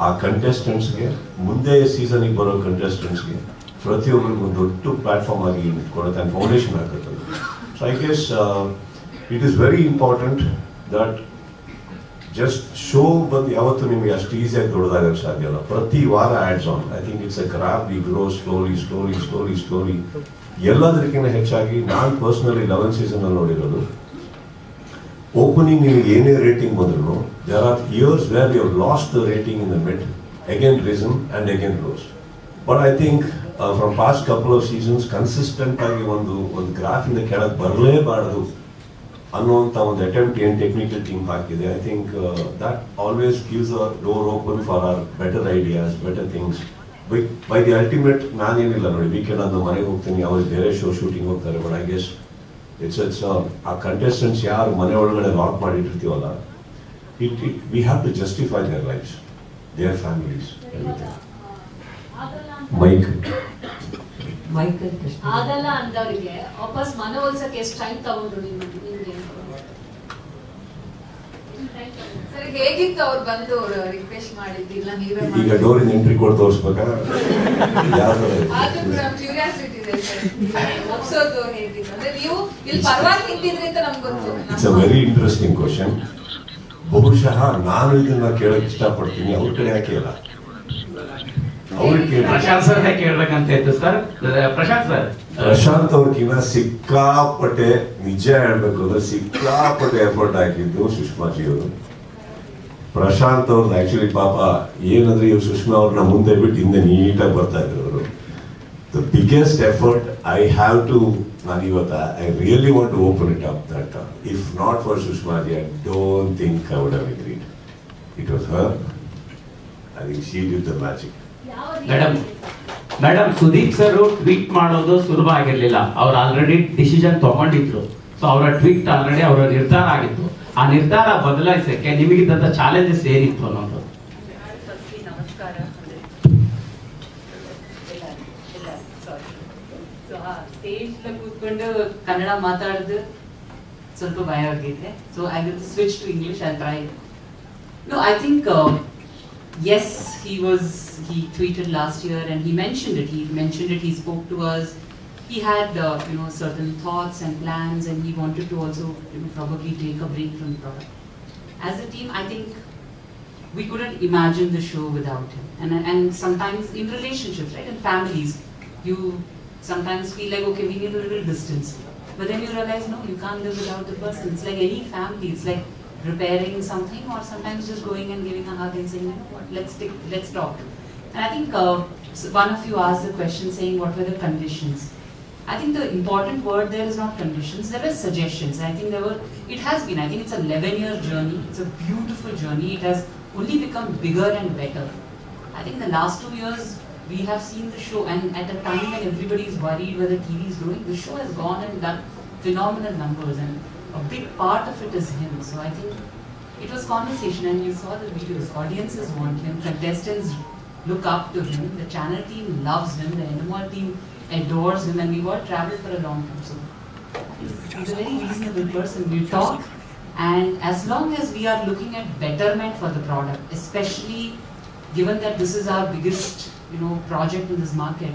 ಆ ಕಂಟೆಸ್ಟೆಂಟ್ಸ್ಗೆ, ಮುಂದೆ ಸೀಸನಿಗೆ ಬರೋ ಕಂಟೆಸ್ಟೆಂಟ್ಸ್ಗೆ ಪ್ರತಿಯೊಬ್ಬರಿಗೂ ಒಂದು ದೊಡ್ಡ ಪ್ಲಾಟ್ಫಾರ್ಮ್ ಆಗಿ ಕೊಡುತ್ತೆ, ಆ್ಯಂಡ್ ಫೌಂಡೇಶನ್ ಆಗುತ್ತೆ. So I guess it is very important that just show ಬಂದು ಯಾವತ್ತೂ ನಿಮಗೆ ಅಷ್ಟು ಈಸಿಯಾಗಿ ದೊಡ್ಡದಾಗಕ್ಕೆ ಸಾಧ್ಯ ಅಲ್ಲ. ಪ್ರತಿ ವಾರ ads on. I think it's A craft. We grow slowly. ಎಲ್ಲದಕ್ಕಿಂತ ಹೆಚ್ಚಾಗಿ ನಾನು ಪರ್ಸ್ನಲಿ 11th ಸೀಸನಲ್ಲಿ ನೋಡಿರೋದು, ಓಪನಿಂಗ್ ನಿಮಗೆ ಏನೇ ರೇಟಿಂಗ್ ಬಂದ್ರು, there are years where you have lost the rating in the mid, again risen and again rose. But I think from past couple of seasons consistent ಆಗಿ ಒಂದು ಗ್ರಾಫಿಂದ ಕೆಳಗೆ ಬರಲೇಬಾರದು ಅನ್ನುವಂಥ ಒಂದು ಅಟೆಂಪ್ಟ್ ಏನು ಟೆಕ್ನಿಕಲ್ ಟೀಮ್ ಹಾಕಿದೆ. I think that always gives a door open for our better ideas, better things. By the ultimate ನಾನೇನಿಲ್ಲ ನೋಡಿ, ವೀಕೆಂಡ್ ಅದು ಮನೆಗೆ ಹೋಗ್ತೀನಿ, ಅವ್ರಿಗೆ ಬೇರೆ ಶೂಟಿಂಗ್ ಹೋಗ್ತಾರೆ. ಬಟ್ ಐ ಗೆಸ್ ಇಟ್ಸ್ ಆ ಕಂಟೆಸ್ಟೆಂಟ್ಸ್ ಯಾರು ಮನೆ ಒಳಗಡೆ ಲಾಕ್ ಮಾಡಿಟ್ಟಿರ್ತೀವಲ್ಲ, we have to justify their lives, their families, everything. ಆಗಲ್ಲ ಅಂದವರಿಗೆ ವಾಪಸ್ ಮನವೊಲಿಸಕ್ಕೆ ಎಷ್ಟು ಟೈಮ್ ತಗೊಂಡ್ರು ನಿಮ್ಗೆ? ಸರ್ ಹೇಗಿತ್ತು ಅವ್ರು ಬಂದು ರಿಕ್ವೆಸ್ಟ್ ಮಾಡಿದ್ದಿಲ್ಲ ನೀವೇ ಈಗ ಡೋರಿನ ಎಂಟ್ರಿ ಕೊಟ್ಟು ತೋರಿಸ್ಬೇಕಾ? ಅದು ಕ್ಯೂರಿಯಾಸಿಟಿ ಇದೆ ಸರ್, ಒಪ್ಸೋದು ಹೇಗಿತ್ತು ಅಂದ್ರೆ ನೀವು ಇಲ್ಲಿ ಪರವಾಗಿ ನಿಂತಿದ್ರಿ ಅಂತ ನಮ್ಗೆ ಗೊತ್ತು. It's a very interesting question. ಬಹುಶಃ ನಾನು ಇದನ್ನ ಕೇಳಕ್ ಇಷ್ಟಪಡ್ತೀನಿ, ಅವ್ರ ಕಡೆ ಯಾಕೆ ಇಲ್ಲ, ಅವ್ರಿಗೆ ಪ್ರಶಾಂತ್ ಸರ್ ಕೇಳ್ಬೇಕಂತ ಇತ್ತು ಸರ್. ಪ್ರಶಾಂತ್ ಅವ್ರಿಗಿನ್ನ ಸಿಕ್ಕಾಪಟ್ಟೆ, ನಿಜ ಹೇಳ್ಬೇಕು ಅಂದ್ರೆ ಸಿಕ್ಕಾಪಟ್ಟೆ ಎಫರ್ಟ್ ಹಾಕಿದ್ದು ಸುಷ್ಮಾಜಿ ಅವರು. ಪ್ರಶಾಂತ್ ಅವ್ರದ್ದು ಆಕ್ಚುಲಿ ಪಾಪ ಏನಂದ್ರೆ ಇವ್ರು ಸುಷ್ಮಾ ಅವ್ರನ್ನ ಮುಂದೆ ಬಿಟ್ಟು ಹಿಂದೆ ನೀಟಾಗಿ ಬರ್ತಾ ಇದ್ರು ಅವರು. The biggest effort I have to, ನಾನು ಇವತ್ತು I really want to open it up that if not for Sushmaji I don't think I would have agreed. It was her. I think she did the magic. Madam Sudeep sir tweet ಮಾಡೋದು ಸುಲಭ ಆಗಿರ್ಲಿಲ್ಲ. ಅವ್ರು already decision ತಗೊಂಡಿದ್ರು. So ಅವರ tweet already ಅವರ ನಿರ್ಧಾರ ಆಗಿತ್ತು. ಆ ನಿರ್ಧಾರ ಬದಲಾಯಿಸಕ್ಕೆ ನಿಮಗಿದ್ದಂತ ಚಾಲೆಂಜಸ್ ಏನಿತ್ತು ಅನ್ನೋದು? ನಮಸ್ಕಾರ. ಸ್ಟೇಜ್ ಕೂತ್ಕೊಂಡು ಕನ್ನಡ ಮಾತಾಡೋದು ಸ್ವಲ್ಪ ಭಯ ಆಗಿದ್ದೆ. So I will switch to English and try. No, I think yes, he tweeted last year and he mentioned it. He spoke to us. He had certain thoughts and plans, and he wanted to also probably take a break from the product. As a team, I think we couldn't imagine the show without him. And sometimes in relationships, right, in families, you sometimes feel like, okay, we need a little distance. But then you realize, no, you can't live without the person. It's like any family. It's like repairing something, or sometimes just going and giving a hug and saying, you know what, let's talk. And I think one of you asked the question saying, what were the conditions? I think the important word there is not conditions, there were suggestions. I think it has been, I think it's an 11-year journey. It's a beautiful journey. It has only become bigger and better. I think in the last 2 years, we have seen the show, and at a time when everybody is worried whether TV is growing, the show has gone and done phenomenal numbers, and a big part of it is him. So I think it was conversation, and you saw the videos. Audiences want him, contestants look up to him, the channel team loves him, the NMR team adores him, and we've all traveled for a long time. So he's a very reasonable person. We talk, and as long as we are looking at betterment for the product, especially given that this is our biggest, project in this market,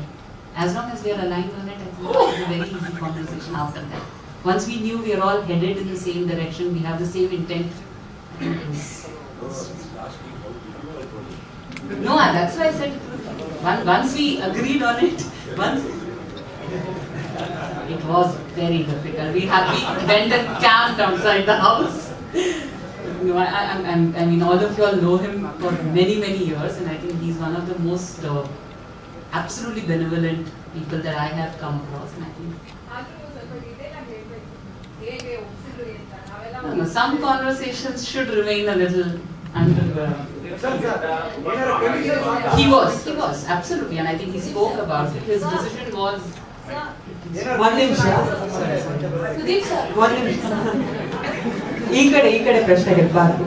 as long as we are aligned on it, I think it's a very easy conversation after that. Once we knew we are all headed in the same direction, we have the same intent. No, that's why I said once we agreed on it, it was very difficult. We went and camped outside the house. I mean, all of you all know him for many, many years, and I think he's one of the most absolutely benevolent people that I have come across. And I think some conversations should remain a little underground. He was absolutely, and I think he spoke about it. His decision was. One ನಿಮಿಷ ಈ ಕಡೆ ಪ್ರಶ್ನೆ ಇರಬಾರ್ದು.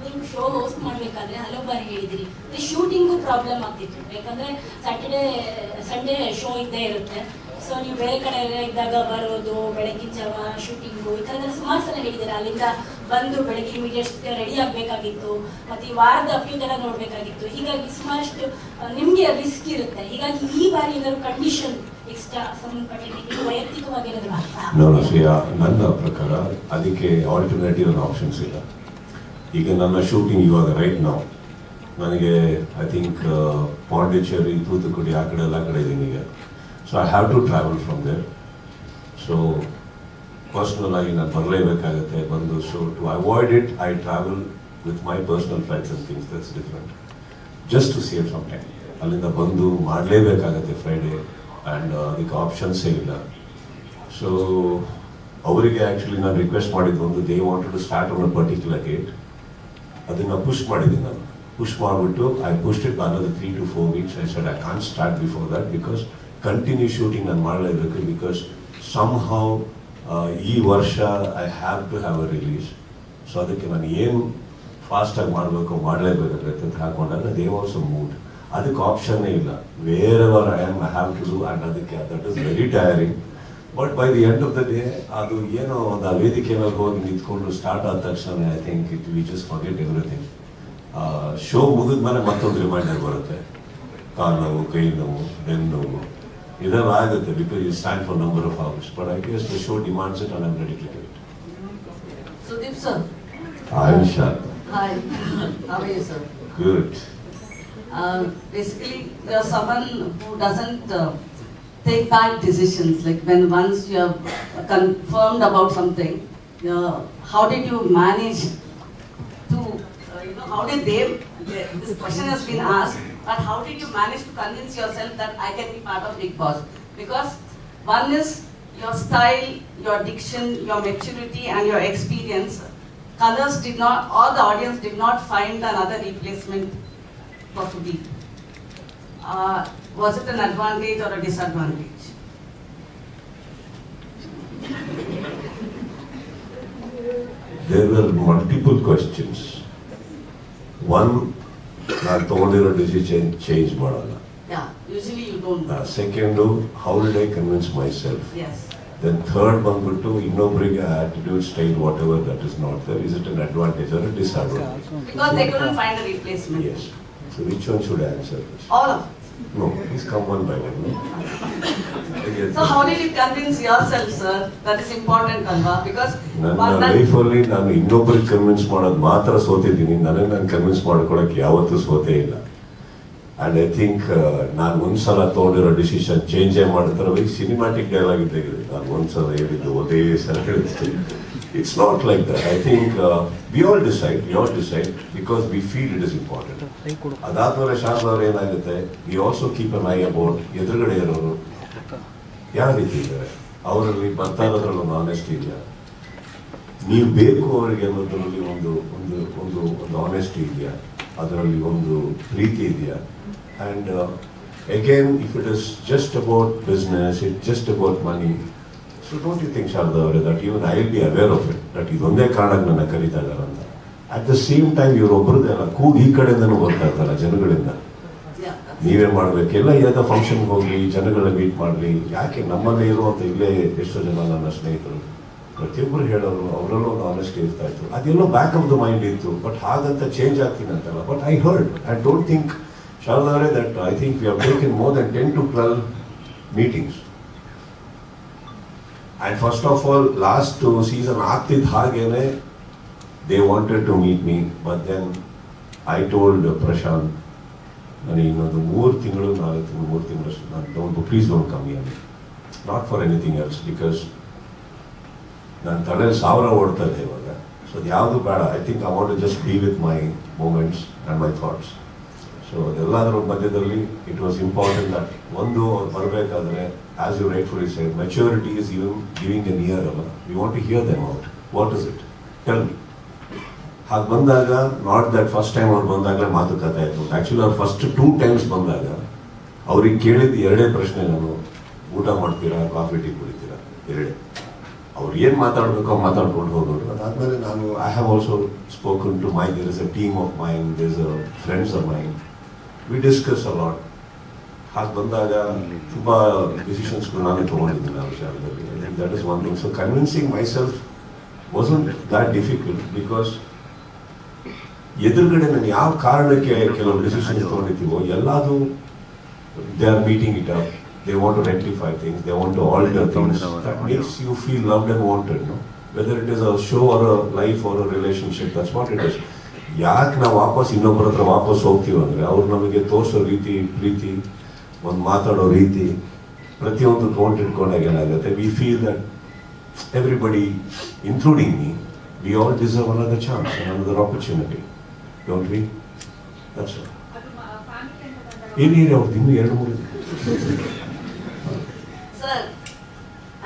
ನೀವು show host ಮಾಡ್ಬೇಕಾದ್ರೆ ಹಲವು ಬಾರಿ ಹೇಳಿದಿರಿ ಶೂಟಿಂಗು ಪ್ರಾಬ್ಲಮ್ ಆಗ್ತಿತ್ತು. ಯಾಕಂದ್ರೆ ಸ್ಯಾಟರ್ಡೆ ಸಂಡೇ ಶೋ ಇದ್ದೇ ಇರುತ್ತೆ. ಸೊ ನೀವು ಬೇರೆ ಕಡೆ ಇದ್ದಾಗ ಬರೋದು, ಬೆಳಗಿನ ಜಾವ ಶೂಟಿಂಗು, ಈ ಥರದೆಲ್ಲ ಸುಮಾರು ಸಲ ಹೇಳಿದ್ದೀರಾ. ಅಲ್ಲಿಂದ ಬಂದು ಬೆಳಗ್ಗೆ ಇಮಿಡಿಯೇಟ್ ರೆಡಿ ಆಗಬೇಕಾಗಿತ್ತು, ಮತ್ತು ಈ ವಾರದ ಅಪ್ಡೇಟ್ ಎಲ್ಲ ನೋಡಬೇಕಾಗಿತ್ತು. ಹೀಗಾಗಿ ಸುಮಾರಷ್ಟು ನಿಮಗೆ ರಿಸ್ಕ್ ಇರುತ್ತೆ. ಹೀಗಾಗಿ ಈ ಬಾರಿ ಏನಾದ್ರು ಕಂಡೀಷನ್ ಎಕ್ಸ್ಟ್ರಾ ಸಂಬಂಧಪಟ್ಟಿದ್ದು ವೈಯಕ್ತಿಕವಾಗಿ ನನ್ನ ಪ್ರಕಾರ ಅದಕ್ಕೆ ಆಲ್ಟರ್ನೇಟಿವ್ ಆಪ್ಷನ್ಸ್ ಇಲ್ಲ. ಈಗ ನನ್ನ ಶೂಟಿಂಗ್ ಇವಾಗ ರೈಟ್ ನಾವು ನನಗೆ ಐ ಥಿಂಕ್ ಪಾಂಡಿಚೇರಿ, ತೂತುಕುಡಿ ಆ ಕಡೆ ಎಲ್ಲ ಕಡೆ ಇದ್ದೀನಿ ಈಗ. So I have to travel from there. So personal ಆಗಿ ನಾನು ಬರಲೇಬೇಕಾಗುತ್ತೆ ಬಂದು. So to avoid it, I travel with my personal flights and things. That's different. Just to save some time. ಅಲ್ಲಿಂದ ಬಂದು ಮಾಡಲೇಬೇಕಾಗುತ್ತೆ ಫ್ರೈಡೇ, ಆ್ಯಂಡ್ ಅದಕ್ಕೆ ಆಪ್ಷನ್ಸೇ ಇಲ್ಲ. ಸೊ ಅವರಿಗೆ actually ನಾನು request ಮಾಡಿದ್ದು ಒಂದು, they wanted to start on a particular date. ಅದನ್ನು push ಮಾಡಿದ್ದೀನಿ ನಾನು. ಪುಷ್ ಮಾಡಿಬಿಟ್ಟು I pushed it another 3 to 4 weeks. I said I can't start before that because continue shooting ನಾನು ಮಾಡಲೇಬೇಕು. ಬಿಕಾಸ್ ಸಮ್ಹೌ ಈ ವರ್ಷ I have to have a release. So ಅದಕ್ಕೆ ನಾನು ಏನು ಫಾಸ್ಟಾಗಿ ಮಾಡಬೇಕು ಮಾಡಲೇಬೇಕಾಗುತ್ತೆ ಅಂತ ಹಾಕೊಂಡಾಗ ದೇ ಆಲ್ಸೋ ಮೂಡ್. ಅದಕ್ಕೆ ಆಪ್ಷನ್ನೇ ಇಲ್ಲ. Wherever I have to do, and ಅದಕ್ಕೆ that is very tiring. But by the end of the day ಅದು ಏನೋ ಒಂದು ಆ ವೇದಿಕೆ ಮೇಲೆ ಹೋಗಿ ನಿಂತ್ಕೊಂಡು ಸ್ಟಾರ್ಟ್ ಆದ ತಕ್ಷಣ I think we just forget everything. Show ಮುಗಿದ ಮೇಲೆ ಮತ್ತೊಂದು ರಿಮೈಂಡರ್ ಬರುತ್ತೆ, ಕಾಲು ನೋವು, ಕೈ ನೋವು, ಬೆನ್ನು ನೋವು ಇದೆಲ್ಲ ಆಗುತ್ತೆ, because you stand for number of hours. But I guess the show demands it and I am ready to give it. Sudeep sir. Hi Nishant. Hi. How are you sir? Good. Basically, you're someone who doesn't take bad decisions. Like when once you have confirmed about something, how did you manage to, how did they, this question has been asked, but how did you manage to convince yourself that I can be part of Bigg Boss? Because one is your style, your diction, your maturity and your experience. Colors did not, or the audience did not find another replacement for Sudeep. Was it an advantage or a disadvantage? There were multiple questions. One, ನಾನು ತಗೊಂಡಿರೋ decision change ಮಾಡಲ್ಲ. Usually you don't. Second, how did I convince myself? Yes. Then third ಬಂದ್ಬಿಟ್ಟು ಇನ್ನೊಬ್ಬರಿಗೆ attitude, style, whatever that is not there. Is it an advantage or a disadvantage? Because they couldn't find a replacement. Yes. So which one should I answer this? All of it. No, please come one by one. No? So how did you convince yourself, sir? That is important, alva? Because ನನ್ನ ಲೈಫಲ್ಲಿ ನಾನು ಇನ್ನೊಬ್ಬರಿಗೆ convince ಮಾಡೋದು ಮಾತ್ರ ಸೋತಿದ್ದೀನಿ. ನನಗೆ ನಾನು convince ಮಾಡ್ಕೊಳಕ್ಕೆ ಯಾವತ್ತೂ ಸೋತೇ ಇಲ್ಲ. ಆ್ಯಂಡ್ ಐ ಥಿಂಕ್ ನಾನು ಒಂದ್ಸಲ ತೊಗೊಂಡಿರೋ ಡಿಸಿಷನ್ ಚೇಂಜೇ ಮಾಡ್ತಾರೆ. ಸಿನಿಮ್ಯಾಟಿಕ್ ಡೈಲಾಗ್ ಇದ್ದಾಗಿದೆ. ನಾನು ಒಂದ್ಸಲ ಹೇಳಿದ್ದು ಒಂದೇ ಸಲ ಹೇಳ್ತೀನಿ. It's not like that. I think we all decide because we feel it is important. ಅದಾದ್ಮೇಲೆ ಶಾರದವ್ರು ಏನಾಗುತ್ತೆ, we also keep an eye about ಎದುರುಗಡೆ ಇರೋರು ಯಾವ ರೀತಿ ಇದ್ದಾರೆ, ಅವರಲ್ಲಿ ಬರ್ತಾ ಇರೋದ್ರಲ್ಲಿ ಒಂದು ಆನೆಸ್ಟಿ ಇದೆಯಾ, ನೀವು ಬೇಕು ಅವರಿಗೆ ಅನ್ನೋದ್ರಲ್ಲಿ ಒಂದು ಒಂದು ಒಂದು ಒಂದು ಆನೆಸ್ಟಿ ಇದೆಯಾ, ಅದರಲ್ಲಿ ಒಂದು ಪ್ರೀತಿ ಇದೆಯಾ. And again if it is just about business, it just about money. So don't you think, Sharda ಅವರೇ, that even I will be aware of it, that ಇದೊಂದೇ ಕಾರಣಕ್ಕೆ ನನ್ನ ಕರೀತಾ ಇದ್ದಾರೆ ಅಂತ. ಅಟ್ ದ ಸೇಮ್ ಟೈಮ್ ಇವರೊಬ್ಬರದೇ ಅಲ್ಲ, ಕೂಗು ಈ ಕಡೆಯಿಂದನೂ ಬರ್ತಾ ಇರ್ತಾರೆ ಜನಗಳಿಂದ. ನೀವೇ ಮಾಡಬೇಕೆಲ್ಲ, ಯಾವುದೋ ಫಂಕ್ಷನ್ಗೆ ಹೋಗಿ ಜನಗಳನ್ನ ಮೀಟ್ ಮಾಡಲಿ, ಯಾಕೆ ನಮ್ಮಲ್ಲೇ ಇರುವಂತ ಇಲ್ಲೇ ಎಷ್ಟೋ ಜನ ನನ್ನ ಸ್ನೇಹಿತರು ಪ್ರತಿಯೊಬ್ಬರು ಹೇಳೋರು, ಅವರಲ್ಲೂ ಒಂದು ಆನೆಸ್ಟಿ ಇರ್ತಾ ಇತ್ತು. ಅದೆಲ್ಲೋ ಬ್ಯಾಕ್ ಆಫ್ ದ ಮೈಂಡ್ ಇತ್ತು, ಬಟ್ ಹಾಗಂತ ಚೇಂಜ್ ಆಗ್ತೀನಿ ಅಂತಲ್ಲ. But I heard, I don't think Sharda ಅವರೇ that I think we have taken more than 10 to 12 meetings. And first of all, last season ಆಗ್ತಿದ್ದ ಹಾಗೇನೆ they wanted to meet me, but then I told Prashant, ನನಗೆ ಇನ್ನೊಂದು 3 ತಿಂಗಳು ನಾನು please don't come here, not for anything else, because ನನ್ನ ತಲೆಯಲ್ಲಿ 1000 ಓಡ್ತಾ ಇದೆ ಇವಾಗ. ಸೊ ಅದು ಯಾವುದು ಬೇಡ. I think I want to just be with my moments and my thoughts. So ಅದೆಲ್ಲದರ ಮಧ್ಯದಲ್ಲಿ ಇಟ್ ವಾಸ್ ಇಂಪಾರ್ಟೆಂಟ್ ದಟ್ ಒಂದು ಅವ್ರು ಬರಬೇಕಾದ್ರೆ, as you rightfully said, maturity is even giving an ear. We want to hear them out. What is it? Tell me. ಹಾಗೆ ಬಂದಾಗ, not that first time ಅವ್ರು ಬಂದಾಗಲೇ ಮಾತುಕತೆ ಆಯಿತು. ಆ್ಯಕ್ಚುಲಿ ಅವ್ರು ಫಸ್ಟ್ 2 times ಬಂದಾಗ ಅವ್ರಿಗೆ ಕೇಳಿದ್ದು 2 ಪ್ರಶ್ನೆ. ನಾನು ಊಟ ಮಾಡ್ತೀರಾ, ಕಾಫಿ ಟೀ ಕುಡಿತೀರಾ, 2. ಅವ್ರು ಏನು ಮಾತಾಡಬೇಕೋ ಮಾತಾಡ್ಕೊಂಡು ಹೋಗೋರು. ಅದಾದಮೇಲೆ ನಾನು I have also spoken to my, there is a team of mine, there is a friends of mine, we discuss a lot. ಹಾಗೆ ಬಂದಾಗ ತುಂಬ ಡಿಸಿಷನ್ಸ್ಗಳು ನಾನೇ ತೊಗೊಂಡಿದ್ದೀನಿ ಆ ವಿಚಾರದಲ್ಲಿ. I think that is one thing. So convincing my self wasn't that difficult, because ಎದುರುಗಡೆ ನಾನು ಯಾವ ಕಾರಣಕ್ಕೆ ಕೆಲವು ಡಿಸಿಷನ್ಸ್ ತೊಗೊಂಡಿದ್ದೀವೋ ಎಲ್ಲದು they are meeting it up, they want to rectify things, they want to alter things. That makes you feel loved and wanted, no whether it is a show or a life or a relationship. That's what it is. ಯಾಕೆ ನಾವು ವಾಪಸ್ ಇನ್ನೊಬ್ಬರ ಹತ್ರ ವಾಪಸ್ ಹೋಗ್ತೀವಿ ಅಂದರೆ, ಅವ್ರು ನಮಗೆ ತೋರಿಸೋ ರೀತಿ, ಪ್ರೀತಿ, ಒಂದು ಮಾತಾಡೋ ರೀತಿ, ಪ್ರತಿಯೊಂದು ಕೌಂಟ್ ಇಟ್ಕೊಂಡಾಗ ಏನಾಗುತ್ತೆ, we feel that everybody including me, we all deserve another chance, another opportunity, don't we? That's all. ಏನೇನು ಅವ್ರದ್ದು ಇನ್ನೂ 2-3 Sir,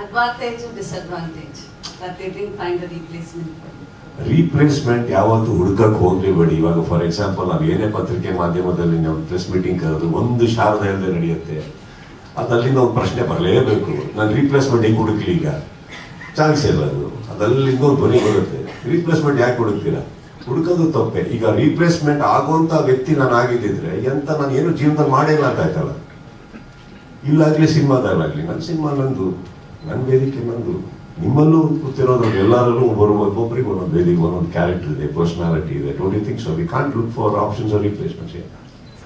advantage and disadvantage that they didn't find a replacement for you. Replacement ಯಾವತ್ತು ಹುಡುಕಕ್ಕೆ ಹೋಗ್ಲೇಬೇಡಿ. ಇವಾಗ for example ನಾವು ಏನೇ ಪತ್ರಿಕೆ ಮಾಧ್ಯಮದಲ್ಲಿ ನಾವು ಪ್ರೆಸ್ ಮೀಟಿಂಗ್ ಕರೆದು ಒಂದು ಶಾರದಾ ಇಲ್ಲದೆ ನಡೆಯುತ್ತೆ, ಅದಲ್ಲಿಂದ ಒಂದು ಪ್ರಶ್ನೆ ಬರಲೇಬೇಕು, ನಾನು ರೀಪ್ಲೇಸ್ಮೆಂಟ್ ಹೆಂಗೆ ಹುಡುಕ್ಲಿ, ಈಗ ಚಾನ್ಸ್ ಇಲ್ಲ. ಅದಲ್ಲಿಂದ ಒಂದು ಧ್ವನಿ ಬರುತ್ತೆ, ರೀಪ್ಲೇಸ್ಮೆಂಟ್ ಯಾಕೆ ಹುಡುಕ್ತೀರಾ, ಹುಡುಕೋದು ತಪ್ಪೆ. ಈಗ ರೀಪ್ಲೇಸ್ಮೆಂಟ್ ಆಗುವಂತ ವ್ಯಕ್ತಿ ನಾನು ಆಗಿದ್ದಿದ್ರೆ ಎಂತ ನಾನು ಏನು ಜೀವನದಲ್ಲಿ ಮಾಡೇ ಅಂತ ಆಯ್ತಲ್ಲ. ಇಲ್ಲಾಗ್ಲಿ ಸಿನಿಮಾದಲ್ಲಾಗ್ಲಿ, ನನ್ನ ಸಿನಿಮಾ ನಂದು, ನನ್ನ ವೇದಿಕೆ ನಂದು. ನಿಮ್ಮಲ್ಲೂ ಕೂತಿರೋದ್ರಲ್ಲಿ ಎಲ್ಲರಲ್ಲೂ ಒಬ್ಬೊಬ್ಬರಿಗೆ ಒಂದೊಂದು ವೇದಿಕೆ, ಒಂದೊಂದು ಕ್ಯಾರೆಕ್ಟರ್ ಇದೆ, ಪರ್ಸನಾಲಿಟಿ ಇದೆ. Don't you think so? We can't look for options or replacements here.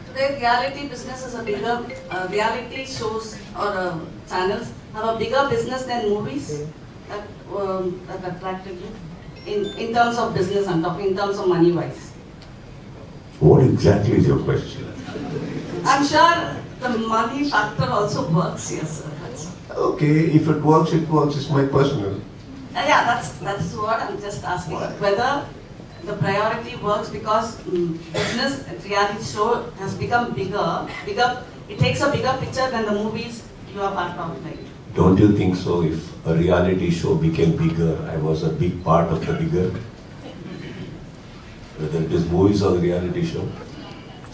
Today, reality business is a bigger, reality shows or channels have a bigger business than movies. That attracted you in terms of business, I'm talking in terms of money wise. What exactly is your question? I'm sure the money factor also works here, sir. Okay, if it works, it works. It's my personal. Yeah, that's what I'm just asking. What? Whether the priority works because business reality show has become bigger. It takes a bigger picture than the movies you are part of, right? Don't you think so? If a reality show became bigger, I was a big part of the bigger. Whether it is movies or the reality show.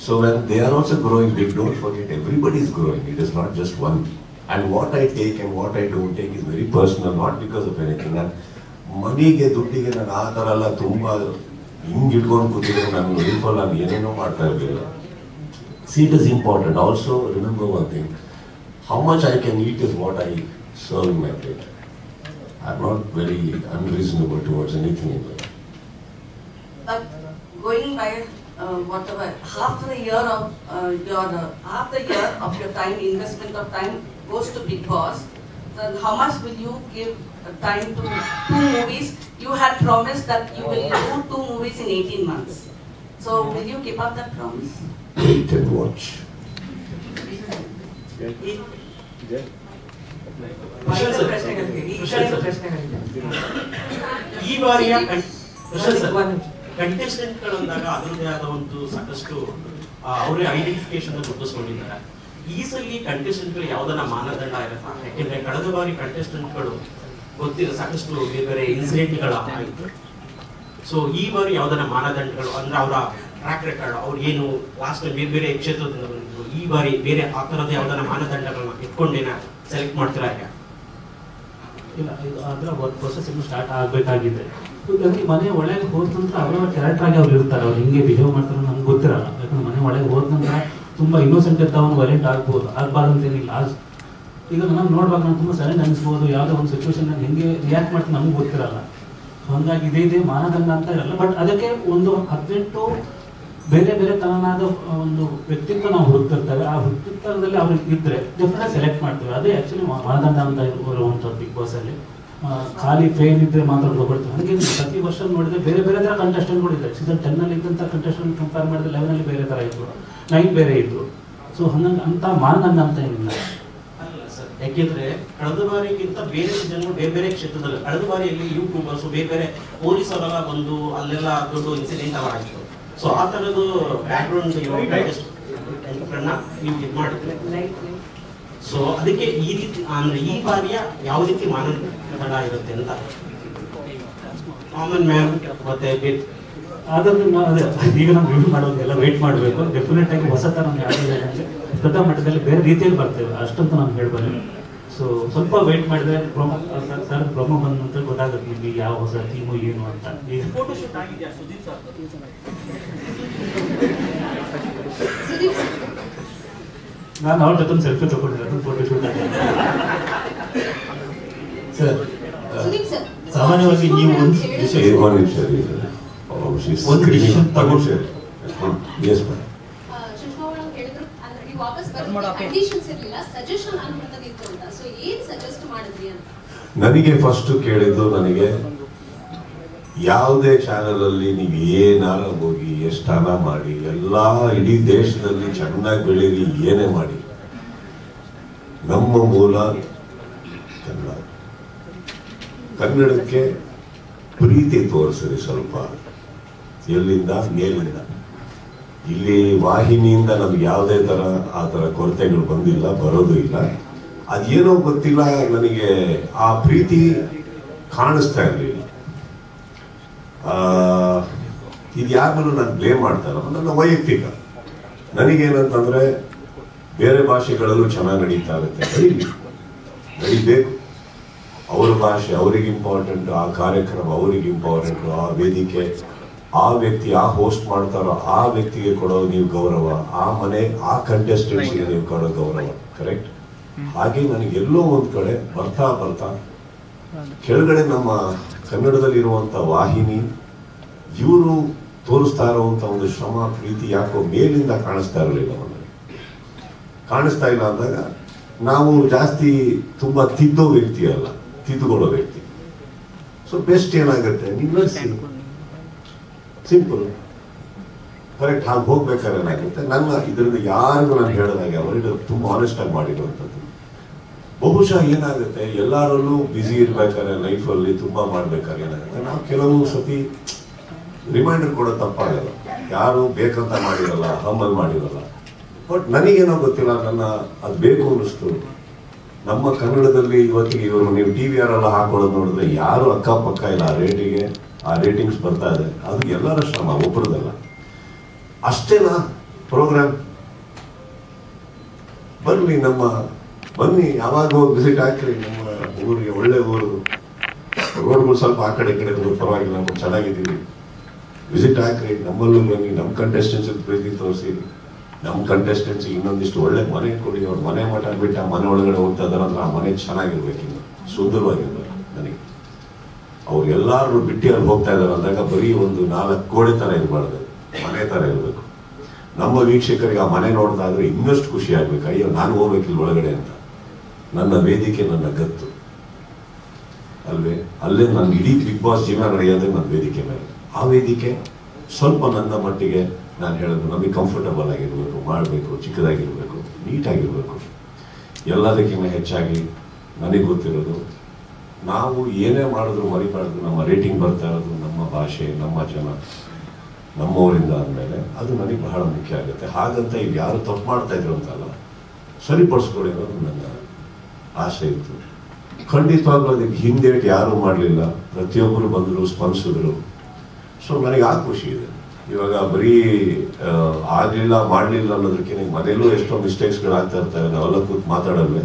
So when they are also growing big, don't forget everybody is growing. It is not just one. And what I take and what I don't take is very personal, not because of anything. And ಮನಿಗೆ ದುಡ್ಡಿಗೆ ನಾನು ಆ ಥರ ಎಲ್ಲ ತುಂಬ ಹಿಂಗೆ ಇಟ್ಕೊಂಡು ಕೂತಿದ್ರೆ ನಾನು ಲೈಫಲ್ಲಿ ನಾನು ಏನೇನೋ ಮಾಡ್ತಾ ಇರಲಿಲ್ಲ. See, it is important. Also, remember one thing. How much I can eat is what I serve in my plate. I'm not very unreasonable towards anything in life. But going by whatever, half the year of your time, investment of time goes to Bigg Boss, then how much will you give time to 2 movies? You had promised that you will do 2 movies in 18 months. So will you keep up that promise? Wait and watch. ಈ ಬಾರಿಯ ಕಂಟೆಸ್ಟೆಂಟ್ಗಳು ಅಂದಾಗ ಅದರದೇ ಆದ ಒಂದು ಸಾಕಷ್ಟು ಅವರೇ identification ಗುರುತಿಸ್ಕೊಂಡಿದ್ದಾರೆ. ಈ ಸಲ ಕಂಟೆಸ್ಟೆಂಟ್ಗಳು ಯಾವುದನ್ನ ಮಾನದಂಡ ಇರತ್ತ? ಯಾಕೆಂದ್ರೆ ಕಳೆದ ಬಾರಿ ಕಂಟೆಸ್ಟೆಂಟ್ಗಳು ಗೊತ್ತಿರೋ ಸಾಕಷ್ಟು ಬೇರೆ ಬೇರೆ ಇನ್ಸಿಡೆಂಟ್ಗಳ ಆಯಿತು. ಸೊ ಈ ಬಾರಿ ಯಾವುದನ್ನ ಮಾನದಂಡಗಳು ಅಂದ್ರೆ ಅವರ ಟ್ರ್ಯಾಕ್ ರೆಕಾರ್ಡ್, ಅವ್ರು ಏನು ಲಾಸ್ಟ್ ಬೇರೆ ಬೇರೆ ಕ್ಷೇತ್ರದಿಂದ ಬಂದಿದ್ರು, ಈ ಬಾರಿ ಬೇರೆ ಆ ಥರದ ಯಾವುದನ್ನ ಮಾನದಂಡಗಳನ್ನ ಇಟ್ಕೊಂಡೇನ ಸೆಲೆಕ್ಟ್ ಮಾಡ್ತೀರಾ? ಇಲ್ಲ, ಇದು ಅದರ ವರ್ಕ್ ಪ್ರೊಸೆಸ್ ಇನ್ನೂ ಸ್ಟಾರ್ಟ್ ಆಗಬೇಕಾಗಿದೆ. ಯಾಕಂದ್ರೆ ಮನೆ ಒಳಗೆ ಹೋದ ನಂತರ ಅವರ ಕ್ಯಾರೆಕ್ಟರ್ ಆಗಿ ಅವ್ರು ಇರ್ತಾರೆ, ಅವ್ರು ಹೆಂಗೆ ಬಿಹೇವ್ ಮಾಡ್ತಾರೆ ನಮ್ಗೆ ಗೊತ್ತಿರಲ್ಲ. ಯಾಕಂದ್ರೆ ಮನೆ ಒಳಗೆ ಹೋದ ನಂತರ ತುಂಬ ಇನ್ನೋಸೆಂಟ್ ಇರ್ತಾವನು ವೈಲೆಂಟ್ ಆಗ್ಬೋದು, ಆಗಬಾರ್ದಂತೇನಿಲ್ಲ. ಈಗ ನಾನು ನೋಡ್ಬೇಕು, ನಾನು ತುಂಬ ಸೈಲೆಂಟ್ ಅನಿಸ್ಬೋದು, ಯಾವುದೋ ಒಂದು ಸಿಚುವೇಶನ್ ನಾನು ಹೆಂಗೆ ರಿಯಾಕ್ಟ್ ಮಾಡ್ತೀನಿ ನಮ್ಗೆ ಗೊತ್ತಿರಲ್ಲ. ಸೊ ಹಾಗಾಗಿ ಇದೇ ಮಾನದಂಡ ಅಂತ ಇರಲ್ಲ. ಬಟ್ ಅದಕ್ಕೆ ಒಂದು 18 ಬೇರೆ ಬೇರೆ ತನನಾದ ಒಂದು ವ್ಯಕ್ತಿತ್ವ ನಾವು ಹುಡುಕ್ತಿರ್ತೇವೆ. ಆ ವ್ಯಕ್ತಿತ್ವದಲ್ಲಿ ಅವ್ರಿಗೆ ಇದ್ರೆ ಡೆಫಿನೆಟ್ ಸೆಲೆಕ್ಟ್ ಮಾಡ್ತೇವೆ. ಅದೇ ಆ್ಯಕ್ಚುಲಿ ಮಾನದಂಡ ಅಂತ ಇರುವಂಥದ್ದು ಬಿಗ್ ಬಾಸ್ ಅಲ್ಲಿ. ಖಾಲಿ ಫೇಮ್ ಇದ್ರೆ ಮಾತ್ರ ತಗೊಳ್ತೀವಿ. ಅದಕ್ಕೆ ಪ್ರತಿ ವರ್ಷ ನೋಡಿದ್ರೆ ಬೇರೆ ಬೇರೆ ಥರ ಕಂಟೆಸ್ಟೆಂಟ್ಗಳು ಇದ್ದಾರೆ. ಸೀಸನ್ 10 ನಲ್ಲಿ ಇದ್ದಂಥ ಕಂಟೆಸ್ಟೆಂಟ್ ಕಂಪೇರ್ ಮಾಡಿದ್ರೆ 11 ನಲ್ಲಿ ಬೇರೆ ಥರ ಇದ್ರು, 9 ಬೇರೆ ಇದ್ರು. ಸೊ ಹಂಗಂಗೆ ಅಂತ ಮಾನದಂಡ ಅಂತ ಏನಿಲ್ಲ. ಯಾಕೆಂದ್ರೆ ಕಳೆದ ಬಾರಿಗಿಂತ ಬೇರೆ ಸೀಸನ್ಗಳು ಬೇರೆ ಬೇರೆ ಕ್ಷೇತ್ರದಲ್ಲಿ, ಕಳೆದ ಬಾರಿಯಲ್ಲಿ ಯೂಟ್ಯೂಬರ್ಸ್ ಬೇರೆ ಬೇರೆ ಪೊಲೀಸ್ ಅವರೆಲ್ಲ ಬಂದು ಅಲ್ಲೆಲ್ಲ ದೊಡ್ಡ ಇನ್ಸಿಡೆಂಟ್ ಅವ ಆಗಿತ್ತು. ಸೊ ಆ ಥರದ್ದು ಬ್ಯಾಕ್ಗ್ರೌಂಡ್ ನೀವು ಇದು ಮಾಡಿದ್ರೆ, ಸೊ ಅದಕ್ಕೆ ಈ ರೀತಿ ಅಂದ್ರೆ ಈ ಬಾರಿಯ ಯಾವ ರೀತಿ ಮಾನದಂಡ ಇರುತ್ತೆ ಅಂತ ಕಾಮನ್ ಮ್ಯಾನ್ ಮತ್ತೆ ಅದನ್ನು ಈಗ ನಾವು ರಿವ್ಯೂ ಮಾಡೋದೆಲ್ಲ ವೆಯ್ಟ್ ಮಾಡಬೇಕು. ಡೆಫಿನೆಟ್ ಆಗಿ ಹೊಸ ಥರ ನಮ್ಗೆ ಯಾವ್ದಿದೆ ಅಂದರೆ ದೊಡ್ಡ ಮಟ್ಟದಲ್ಲಿ ಬೇರೆ ರೀತಿಯಲ್ಲಿ ಬರ್ತೇವೆ, ಅಷ್ಟಂತ ನಾನು ಹೇಳ್ಬಲ್ಲೆ. ಸೊ ಸ್ವಲ್ಪ ವೆಯ್ಟ್ ಮಾಡಿದ್ರೆ ಸರ್ ಪ್ರೊಮೋ ಬಂದ ನಂತರ ಗೊತ್ತಾಗುತ್ತೆ ನಿಮಗೆ ಯಾವ ಹೊಸ ಥೀಮು ಏನು ಅಂತ. ಈಗ ಫೋಟೋಶೂಟ್ ಆಗಿದೆಯಾ ಸುದೀಪ್ ಸರ್? ನಾನು ಅವ್ರ ಜೊತೆ ಸೆಲ್ಫಿ ತಗೊಂಡಿರೋದು ಫೋಟೋಶೂಟ್ ಆಗಿದೆ ಸರ್. ಸಾಮಾನ್ಯವಾಗಿ ನೀವು ಒಂದು ಡಿಸಿಷನ್ ತಗೊಂಡು ನನಗೆ ಫಸ್ಟ್ ಕೇಳಿದ್ದು, ನನಗೆ ಯಾವುದೇ ಚಾನೆಲ್ ಅಲ್ಲಿ ನೀವು ಏನಾರ ಹೋಗಿ ಎಷ್ಟಾನ ಮಾಡಿ ಎಲ್ಲಾ ಇಡೀ ದೇಶದಲ್ಲಿ ಚೆನ್ನಾಗಿ ಬೆಳೀರಿ, ಏನೇ ಮಾಡಿ, ನಮ್ಮ ಮೂಲ ಕನ್ನಡ. ಕನ್ನಡಕ್ಕೆ ಪ್ರೀತಿ ತೋರಿಸ್ರಿ ಸ್ವಲ್ಪ, ಎಲ್ಲಿಂದ ಮೇಲಿಂದ. ಇಲ್ಲಿ ವಾಹಿನಿಯಿಂದ ನಮ್ಗೆ ಯಾವುದೇ ತರ ಆ ತರ ಕೊರತೆಗಳು ಬಂದಿಲ್ಲ, ಬರೋದು ಇಲ್ಲ. ಅದೇನೋ ಗೊತ್ತಿಲ್ಲ, ನನಗೆ ಆ ಪ್ರೀತಿ ಕಾಣಿಸ್ತಾ ಇರಲಿಲ್ಲ. ಇದು ಯಾರನ್ನೂ ನಾನು ಬ್ಲೇಮ್ ಮಾಡ್ತಾಯಿಲ್ಲ, ನನ್ನ ವೈಯಕ್ತಿಕ. ನನಗೇನಂತಂದ್ರೆ ಬೇರೆ ಭಾಷೆಗಳಲ್ಲೂ ಚೆನ್ನಾಗಿ ನಡೀತಾ ಇರುತ್ತೆ, ನಡಿಬೇಕು. ಅವ್ರ ಭಾಷೆ ಅವ್ರಿಗೆ ಇಂಪಾರ್ಟೆಂಟ್, ಆ ಕಾರ್ಯಕ್ರಮ ಅವ್ರಿಗೆ ಇಂಪಾರ್ಟೆಂಟು, ಆ ವೇದಿಕೆ, ಆ ವ್ಯಕ್ತಿ ಆ ಹೋಸ್ಟ್ ಮಾಡ್ತಾರೋ ಆ ವ್ಯಕ್ತಿಗೆ ಕೊಡೋ ನೀವು ಗೌರವ, ಆ ಮನೆ ಆ ಕಂಟೆಸ್ಟೆಂಟ್ಸ್ಗೆ ನೀವು ಕೊಡೋ ಗೌರವ, ಕರೆಕ್ಟ್. ಹಾಗೆ ನನಗೆಲ್ಲೋ ಒಂದ್ ಕಡೆ ಬರ್ತಾ ಬರ್ತಾ ಕೆಳಗಡೆ ನಮ್ಮ ಕನ್ನಡದಲ್ಲಿರುವಂತ ವಾಹಿನಿ ಇವರು ತೋರಿಸ್ತಾ ಇರುವಂತ ಒಂದು ಶ್ರಮ, ಪ್ರೀತಿ ಯಾಕೋ ಮೇಲಿಂದ ಕಾಣಿಸ್ತಾ ಇರಲಿಲ್ಲ. ನನಗೆ ಕಾಣಿಸ್ತಾ ಇಲ್ಲ ಅಂದಾಗ ನಾವು ಜಾಸ್ತಿ ತುಂಬಾ ತಿದ್ದೋ ವ್ಯಕ್ತಿ ಅಲ್ಲ, ತಿದ್ದುಕೊಳ್ಳೋ ವ್ಯಕ್ತಿ. ಸೊ ಬೆಸ್ಟ್ ಏನಾಗುತ್ತೆ, ನೀವು ಸಿಂಪಲ್ ಕರೆಕ್ಟ್ ಹಾಗೆ ಹೋಗ್ಬೇಕಾದ್ರೆ ಏನಾಗುತ್ತೆ, ನನ್ನ ಇದರಿಂದ ಯಾರಿಗೂ ನಾನು ಹೇಳಿದಾಗೆ ಅವರಿಗೆ ತುಂಬಾ ಆನೆಸ್ಟ್ ಆಗಿ ಮಾಡಿರುವಂಥದ್ದು. ಬಹುಶಃ ಏನಾಗುತ್ತೆ, ಎಲ್ಲರಲ್ಲೂ ಬ್ಯುಸಿ ಇರ್ಬೇಕಾದ್ರೆ ಲೈಫಲ್ಲಿ ತುಂಬಾ ಮಾಡ್ಬೇಕಾದ್ರೆ ಏನಾಗುತ್ತೆ, ನಾವು ಕೆಲವು ಸತಿ ರಿಮೈಂಡರ್ ಕೊಡೋ ತಪ್ಪಾಗಲ್ಲ, ಯಾರು ಬೇಕಂತ ಮಾಡಿರಲ್ಲ, ಹಮ್ಮಲ್ಲಿ ಮಾಡಿರಲ್ಲ. ಬಟ್ ನನಗೇನೋ ಗೊತ್ತಿಲ್ಲ, ನನ್ನ ಅದು ಬೇಕು ಅನ್ನಿಸ್ತು. ನಮ್ಮ ಕನ್ನಡದಲ್ಲಿ ಇವತ್ತಿಗೆ ಇವರು ನೀವು TV ಎಲ್ಲ ಹಾಕೊಳ್ಳೋದು ನೋಡಿದ್ರೆ ಯಾರು ಅಕ್ಕಪಕ್ಕ ಇಲ್ಲ, ಆ ರೇಟಿಂಗ್ಸ್ ಬರ್ತಾ ಇದೆ. ಅದು ಎಲ್ಲರ ಶ್ರಮ, ಒಬ್ಬರದಲ್ಲ. ಅಷ್ಟೇನಾ ಪ್ರೋಗ್ರಾಮ್? ಬನ್ನಿ ಯಾವಾಗ ಹೋಗಿ ವಿಸಿಟ್ ಹಾಕ್ರಿ ನಮ್ಮ ಊರಿಗೆ, ಒಳ್ಳೆ ಊರು, ರೋಡ್ಗಳು ಸ್ವಲ್ಪ ಆ ಕಡೆ ಪರವಾಗಿಲ್ಲ, ನಾವು ಚೆನ್ನಾಗಿದ್ದೀವಿ, ವಿಸಿಟ್ ಹಾಕ್ರಿ, ನಮ್ಮಲ್ಲೂ ಬನ್ನಿ, ನಮ್ಮ ಕಂಟೆಸ್ಟೆನ್ಸ್ ಪ್ರೀತಿ ತೋರಿಸಿ, ನಮ್ಮ ಕಂಟೆಸ್ಟೆನ್ಸ್ ಇನ್ನೊಂದಿಷ್ಟು ಒಳ್ಳೆ ಮನೆ ಕೊಡಿ. ಅವ್ರ ಮನೆ ಮಠ ಬಿಟ್ಟು ಆ ಮನೆ ಒಳಗಡೆ ಹೋಗ್ತಾ ಇದಾರೆ ಅಂದ್ರೆ ಆ ಮನೆ ಚೆನ್ನಾಗಿರ್ಬೇಕಿಲ್ಲ, ಸುಂದರವಾಗಿರ್ಬೇಕು. ನನಗೆ ಅವ್ರು ಎಲ್ಲಾರು ಬಿಟ್ಟು ಅಲ್ಲಿ ಹೋಗ್ತಾ ಇದಾರೆ ಅಂದಾಗ ಬರೀ ಒಂದು 4 ಗೋಡೆ ತರ ಇರಬಾರ್ದು, ಮನೆ ಥರ ಇರಬೇಕು. ನಮ್ಮ ವೀಕ್ಷಕರಿಗೆ ಆ ಮನೆ ನೋಡ್ತಾ ಇದ್ರೆ ಇನ್ನಷ್ಟು ಖುಷಿ ಆಗ್ಬೇಕು, ಅಯ್ಯೋ ನಾನು ಹೋಗ್ಬೇಕಿಲ್ಲ ಒಳಗಡೆ ಅಂತ. ನನ್ನ ವೇದಿಕೆ ನನ್ನ ಗತ್ತು ಅಲ್ವೇ, ಅಲ್ಲೇ ನನ್ನ ಇಡೀ ಬಿಗ್ ಬಾಸ್ ಜೀವನ ನಡೆಯೋದೇ ನನ್ನ ವೇದಿಕೆ ಮೇಲೆ. ಆ ವೇದಿಕೆ ಸ್ವಲ್ಪ ನನ್ನ ಮಟ್ಟಿಗೆ ನಾನು ಹೇಳೋದು ನಮಗೆ ಕಂಫರ್ಟಬಲ್ ಆಗಿರಬೇಕು, ಮಾಡಬೇಕು, ಚಿಕ್ಕದಾಗಿರಬೇಕು, ನೀಟಾಗಿರಬೇಕು. ಎಲ್ಲದಕ್ಕಿಂತ ಹೆಚ್ಚಾಗಿ ನನಗೆ ಗೊತ್ತಿರೋದು, ನಾವು ಏನೇ ಮಾಡಿದ್ರು ಮರಿಬಾರ್ದು, ನಮ್ಮ ರೇಟಿಂಗ್ ಬರ್ತಾ ಇರೋದು ನಮ್ಮ ಭಾಷೆ, ನಮ್ಮ ಜನ, ನಮ್ಮವರಿಂದ ಅಂದಮೇಲೆ ಅದು ನನಗೆ ಬಹಳ ಮುಖ್ಯ ಆಗುತ್ತೆ. ಹಾಗಂತ ಈಗ ಯಾರು ತಪ್ಪು ಮಾಡ್ತಾ ಇದ್ರು ಅಂತಲ್ಲ, ಸರಿಪಡಿಸ್ಕೊಳ್ಳಿ ಅನ್ನೋದು ನನ್ನ ಆಸೆ ಇತ್ತು. ಖಂಡಿತವಾಗ್ಲೂ ಅದಕ್ಕೆ ಹಿಂದೇಟ್ ಯಾರೂ ಮಾಡಲಿಲ್ಲ, ಪ್ರತಿಯೊಬ್ಬರು ಬಂದರು, ಸ್ಪಂದಿಸಿದ್ರು. ಸೊ ನನಗೆ ಆ ಖುಷಿ ಇದೆ. ಇವಾಗ ಬರೀ ಆಗಲಿಲ್ಲ ಮಾಡಲಿಲ್ಲ ಅನ್ನೋದಕ್ಕೆ ಮನೆಯಲ್ಲೂ ಎಷ್ಟೋ ಮಿಸ್ಟೇಕ್ಸ್ಗಳಾಗ್ತಾ ಇರ್ತವೆ, ನಾವೆಲ್ಲ ಕೂತು ಮಾತಾಡಲ್ವೇ.